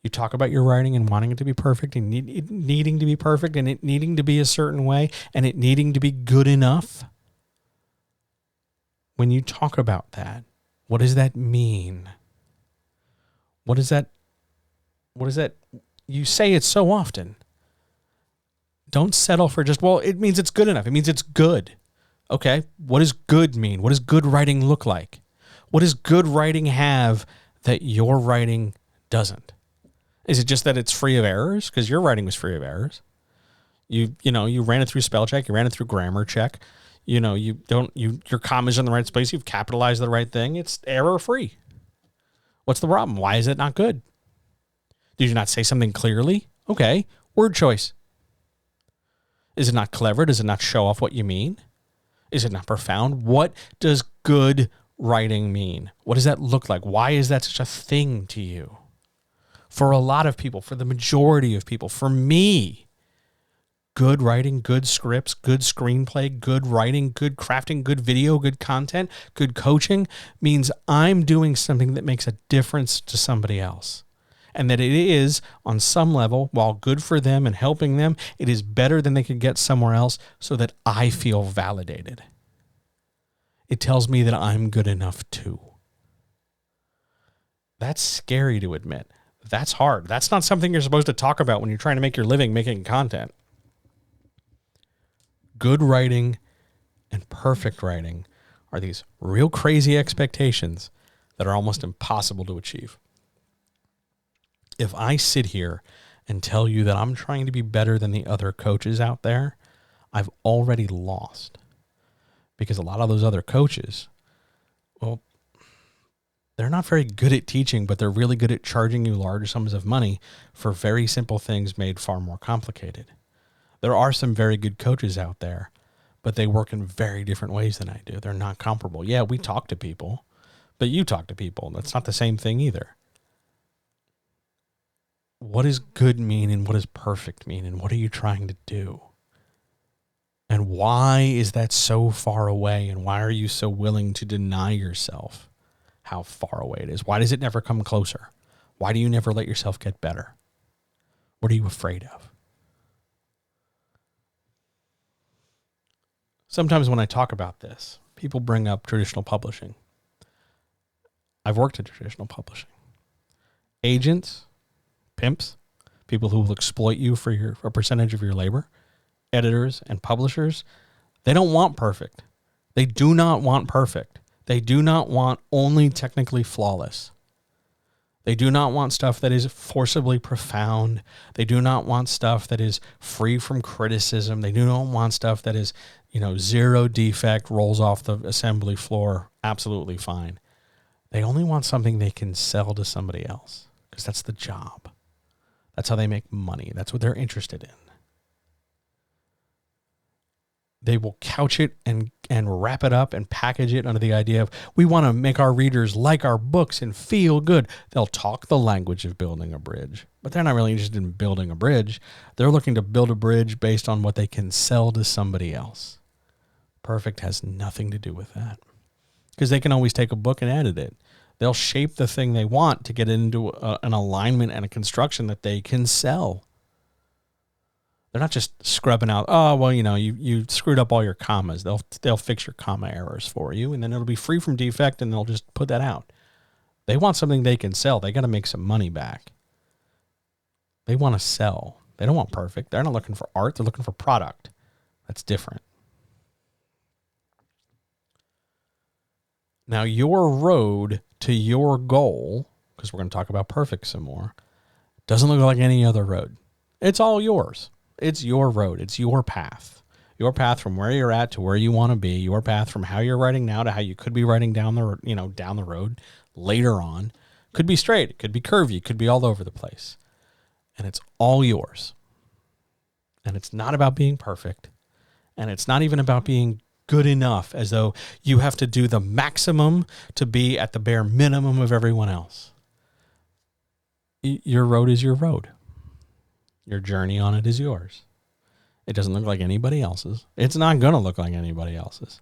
You talk about your writing and wanting it to be perfect and it needing to be perfect and it needing to be a certain way and it needing to be good enough. When you talk about that, what does that mean? What is that? You say it so often. Don't settle for just, well, it means it's good enough. It means it's good. Okay, what does good mean? What does good writing look like? What does good writing have that your writing doesn't? Is it just that it's free of errors? Because your writing was free of errors. You ran it through spell check. You ran it through grammar check. Your comma's in the right place. You've capitalized the right thing. It's error free. What's the problem? Why is it not good? Did you not say something clearly? Okay, word choice. Is it not clever? Does it not show off what you mean? Is it not profound? What does good writing mean? What does that look like? Why is that such a thing to you? For a lot of people, for the majority of people, for me, good writing, good scripts, good screenplay, good writing, good crafting, good video, good content, good coaching means I'm doing something that makes a difference to somebody else. And that it is, on some level, while good for them and helping them, it is better than they could get somewhere else so that I feel validated. It tells me that I'm good enough too. That's scary to admit. That's hard. That's not something you're supposed to talk about when you're trying to make your living making content. Good writing and perfect writing are these real crazy expectations that are almost impossible to achieve. If I sit here and tell you that I'm trying to be better than the other coaches out there, I've already lost. Because a lot of those other coaches, well, they're not very good at teaching, but they're really good at charging you large sums of money for very simple things made far more complicated. There are some very good coaches out there, but they work in very different ways than I do. They're not comparable. Yeah, we talk to people, but you talk to people. That's not the same thing either. What does good mean and what does perfect mean and what are you trying to do? And why is that so far away and why are you so willing to deny yourself how far away it is? Why does it never come closer? Why do you never let yourself get better? What are you afraid of? Sometimes when I talk about this, people bring up traditional publishing. I've worked in traditional publishing. Agents, pimps, people who will exploit you for a percentage of your labor, editors and publishers, they don't want perfect. They do not want perfect. They do not want only technically flawless. They do not want stuff that is forcibly profound. They do not want stuff that is free from criticism. They do not want stuff that is, zero defect, rolls off the assembly floor, absolutely fine. They only want something they can sell to somebody else because that's the job. That's how they make money. That's what they're interested in. They will couch it and wrap it up and package it under the idea of, we want to make our readers like our books and feel good. They'll talk the language of building a bridge, but they're not really interested in building a bridge. They're looking to build a bridge based on what they can sell to somebody else. Perfect has nothing to do with that because they can always take a book and edit it. They'll shape the thing they want to get into an alignment and a construction that they can sell. They're not just scrubbing out, you screwed up all your commas. They'll fix your comma errors for you, and then it'll be free from defect, and they'll just put that out. They want something they can sell. They got to make some money back. They want to sell. They don't want perfect. They're not looking for art. They're looking for product. That's different. Now, your road to your goal, because we're going to talk about perfect some more, doesn't look like any other road. It's all yours. It's your road. It's your path. Your path from where you're at to where you want to be. Your path from how you're writing now to how you could be writing down the road later on. Could be straight. It could be curvy. It could be all over the place. And it's all yours. And it's not about being perfect. And it's not even about being good enough, as though you have to do the maximum to be at the bare minimum of everyone else. Your road is your road. Your journey on it is yours. It doesn't look like anybody else's. It's not going to look like anybody else's.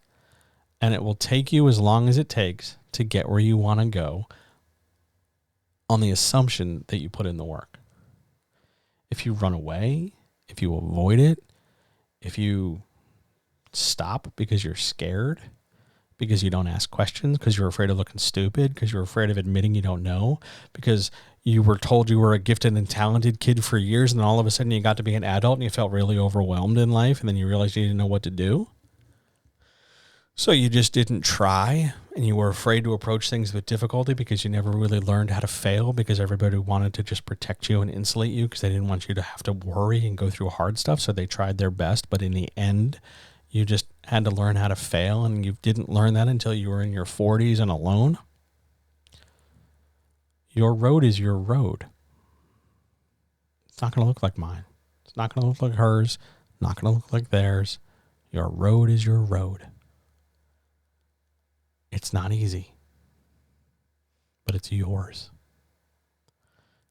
And it will take you as long as it takes to get where you want to go, on the assumption that you put in the work. If you run away, if you avoid it, if you stop because you're scared, because you don't ask questions, because you're afraid of looking stupid, because you're afraid of admitting you don't know, because you were told you were a gifted and talented kid for years, and then all of a sudden you got to be an adult and you felt really overwhelmed in life, and then you realized you didn't know what to do. So you just didn't try, and you were afraid to approach things with difficulty because you never really learned how to fail, because everybody wanted to just protect you and insulate you because they didn't want you to have to worry and go through hard stuff. So they tried their best, but in the end, you just had to learn how to fail, and you didn't learn that until you were in your 40s and alone. Your road is your road. It's not going to look like mine. It's not going to look like hers. Not going to look like theirs. Your road is your road. It's not easy, but it's yours.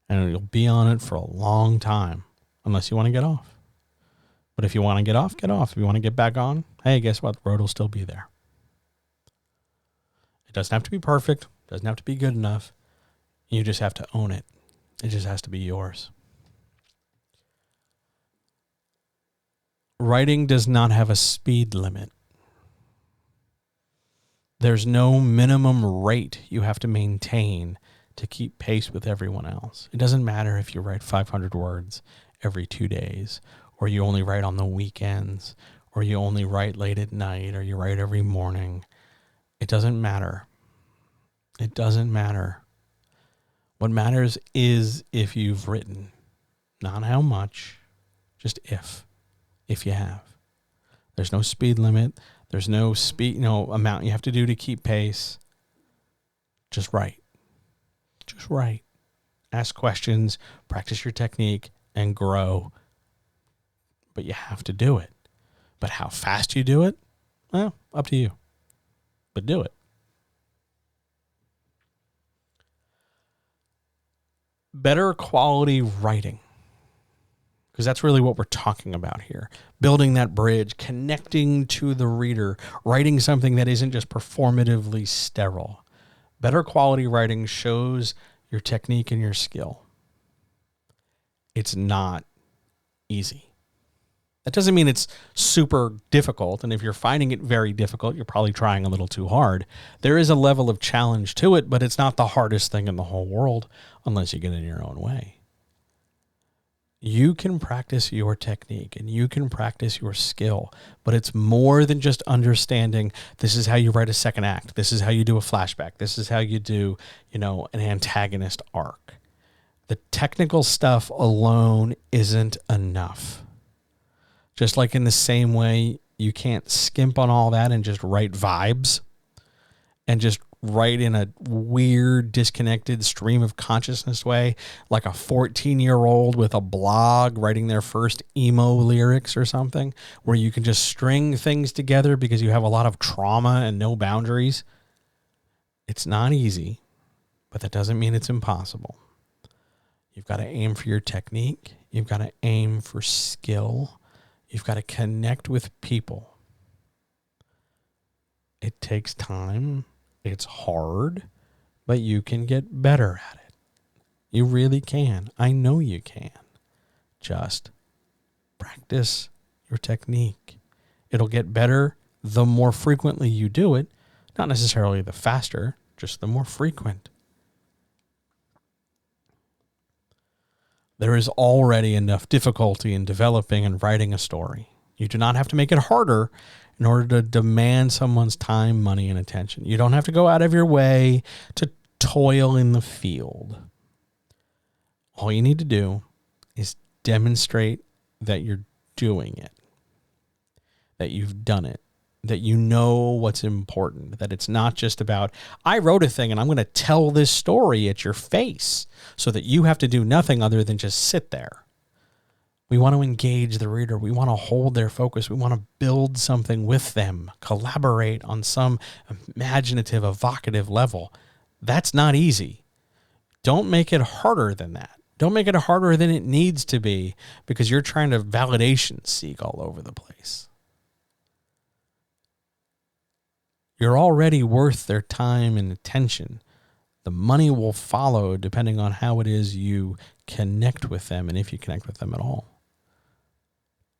And you'll be on it for a long time, unless you want to get off. But if you want to get off, get off. If you want to get back on, hey, guess what? The road will still be there. It doesn't have to be perfect. It doesn't have to be good enough. You just have to own it. It just has to be yours. Writing does not have a speed limit. There's no minimum rate you have to maintain to keep pace with everyone else. It doesn't matter if you write 500 words every 2 days, or you only write on the weekends, or you only write late at night, or you write every morning. It doesn't matter. It doesn't matter. What matters is if you've written, not how much, just if you have. There's no speed limit. There's no amount you have to do to keep pace. Just write. Just write. Ask questions, practice your technique, and grow. But you have to do it. But how fast you do it, well, up to you. But do it. Better quality writing. Because that's really what we're talking about here. Building that bridge, connecting to the reader, writing something that isn't just performatively sterile. Better quality writing shows your technique and your skill. It's not easy. That doesn't mean it's super difficult. And if you're finding it very difficult, you're probably trying a little too hard. There is a level of challenge to it, but it's not the hardest thing in the whole world unless you get in your own way. You can practice your technique and you can practice your skill, but it's more than just understanding this is how you write a second act. This is how you do a flashback. This is how you do, an antagonist arc. The technical stuff alone isn't enough. Just like in the same way, you can't skimp on all that and just write vibes and just write in a weird, disconnected stream of consciousness way, like a 14-year-old with a blog writing their first emo lyrics or something, where you can just string things together because you have a lot of trauma and no boundaries. It's not easy, but that doesn't mean it's impossible. You've got to aim for your technique. You've got to aim for skill. You've got to connect with people. It takes time. It's hard, but you can get better at it. You really can. I know you can. Just practice your technique. It'll get better the more frequently you do it. Not necessarily the faster, just the more frequent. There is already enough difficulty in developing and writing a story. You do not have to make it harder in order to demand someone's time, money, and attention. You don't have to go out of your way to toil in the field. All you need to do is demonstrate that you're doing it, that you've done it, that you know what's important, that it's not just about, I wrote a thing and I'm going to tell this story at your face so that you have to do nothing other than just sit there. We want to engage the reader. We want to hold their focus. We want to build something with them, collaborate on some imaginative, evocative level. That's not easy. Don't make it harder than that. Don't make it harder than it needs to be because you're trying to validation seek all over the place. You're already worth their time and attention. The money will follow depending on how it is you connect with them and if you connect with them at all.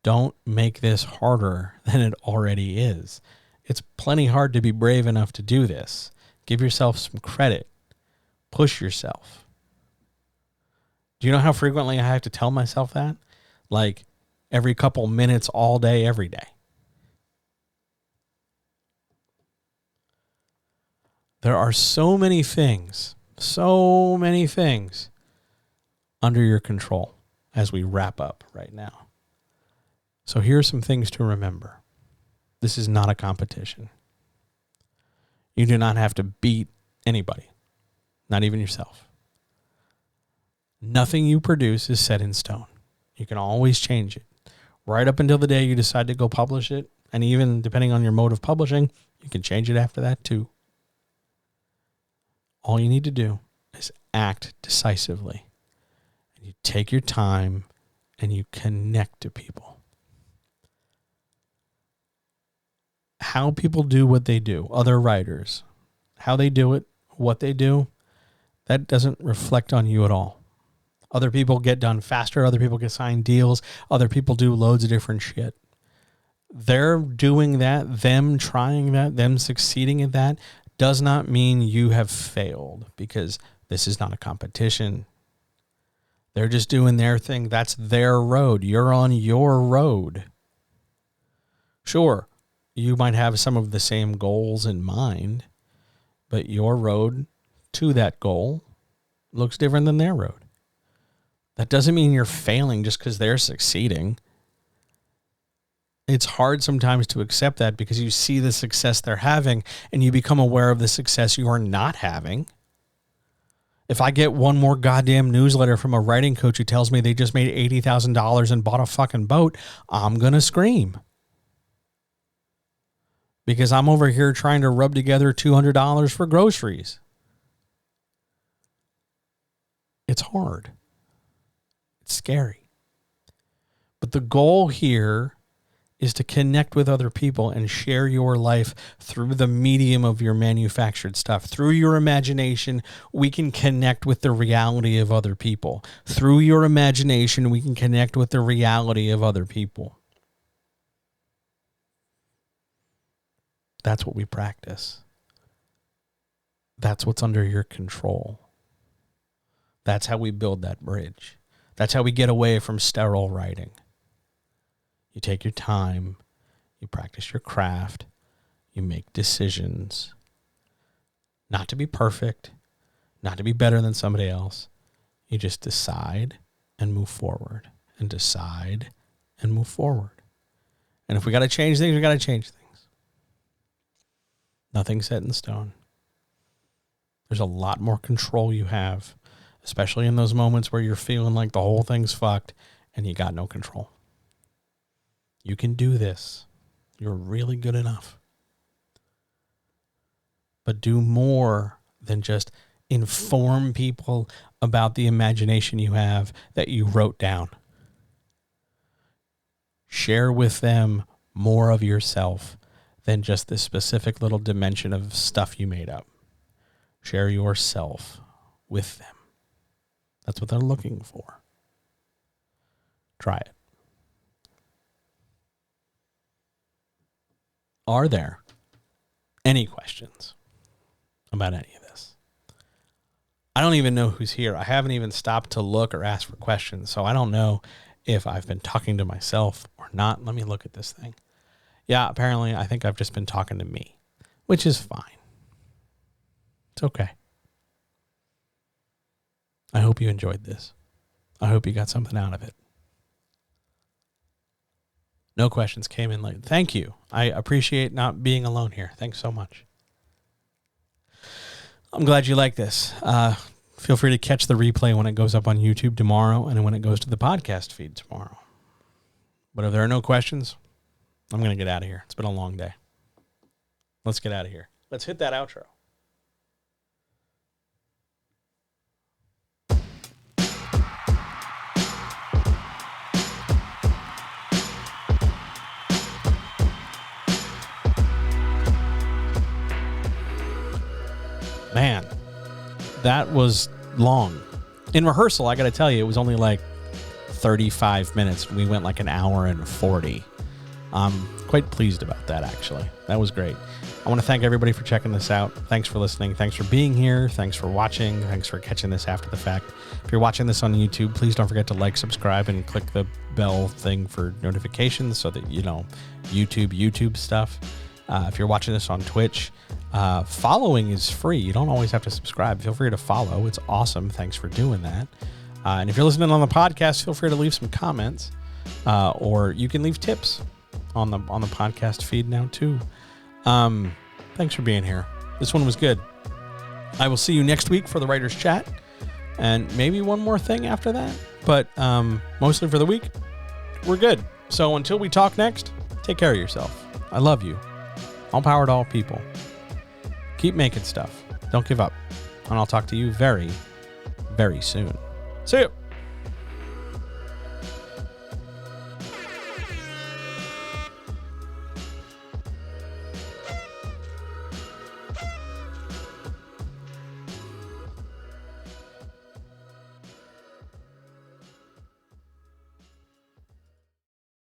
Don't make this harder than it already is. It's plenty hard to be brave enough to do this. Give yourself some credit. Push yourself. Do you know how frequently I have to tell myself that? Like every couple minutes, all day, every day. There are so many things under your control as we wrap up right now. So here are some things to remember. This is not a competition. You do not have to beat anybody, not even yourself. Nothing you produce is set in stone. You can always change it. Right up until the day you decide to go publish it, and even depending on your mode of publishing, you can change it after that too. All you need to do is act decisively. And you take your time and you connect to people. How people do what they do, other writers, how they do it, what they do, that doesn't reflect on you at all. Other people get done faster. Other people get signed deals. Other people do loads of different shit. They're doing that, them trying that, them succeeding at that, does not mean you have failed because this is not a competition. They're just doing their thing. That's their road. You're on your road. Sure, you might have some of the same goals in mind, but your road to that goal looks different than their road. That doesn't mean you're failing just because they're succeeding. It's hard sometimes to accept that because you see the success they're having and you become aware of the success you are not having. If I get one more goddamn newsletter from a writing coach who tells me they just made $80,000 and bought a fucking boat, I'm going to scream. Because I'm over here trying to rub together $200 for groceries. It's hard. It's scary. But the goal here is to connect with other people and share your life through the medium of your manufactured stuff. Through your imagination, we can connect with the reality of other people. Through your imagination, we can connect with the reality of other people. That's what we practice. That's what's under your control. That's how we build that bridge. That's how we get away from sterile writing. You take your time, you practice your craft, you make decisions. Not to be perfect, not to be better than somebody else. You just decide and move forward, and decide and move forward. And if we got to change things, we got to change things. Nothing's set in stone. There's a lot more control you have, especially in those moments where you're feeling like the whole thing's fucked and you got no control. You can do this. You're really good enough. But do more than just inform people about the imagination you have that you wrote down. Share with them more of yourself than just this specific little dimension of stuff you made up. Share yourself with them. That's what they're looking for. Try it. Are there any questions about any of this? I don't even know who's here. I haven't even stopped to look or ask for questions, so I don't know if I've been talking to myself or not. Let me look at this thing. Yeah, apparently I think I've just been talking to me, which is fine. It's okay. I hope you enjoyed this. I hope you got something out of it. No questions came in late. Thank you. I appreciate not being alone here. Thanks so much. I'm glad you like this. Feel free to catch the replay when it goes up on YouTube tomorrow and when it goes to the podcast feed tomorrow. But if there are no questions, I'm going to get out of here. It's been a long day. Let's get out of here. Let's hit that outro. Man, that was long. In rehearsal, I got to tell you, it was only like 35 minutes. We went like an hour and 40. I'm quite pleased about that, actually. That was great. I want to thank everybody for checking this out. Thanks for listening. Thanks for being here. Thanks for watching. Thanks for catching this after the fact. If you're watching this on YouTube, please don't forget to like, subscribe, and click the bell thing for notifications so that you know YouTube stuff. If you're watching this on Twitch, following is free. You don't always have to subscribe. Feel free to follow. It's awesome. Thanks for doing that. And if you're listening on the podcast, feel free to leave some comments, or you can leave tips on the podcast feed now too. Thanks for being here. This one was good. I will see you next week for the Writers Chat, and maybe one more thing after that. But mostly for the week, we're good. So until we talk next, take care of yourself. I love you. All power to all people. Keep making stuff. Don't give up. And I'll talk to you very, very soon. See you.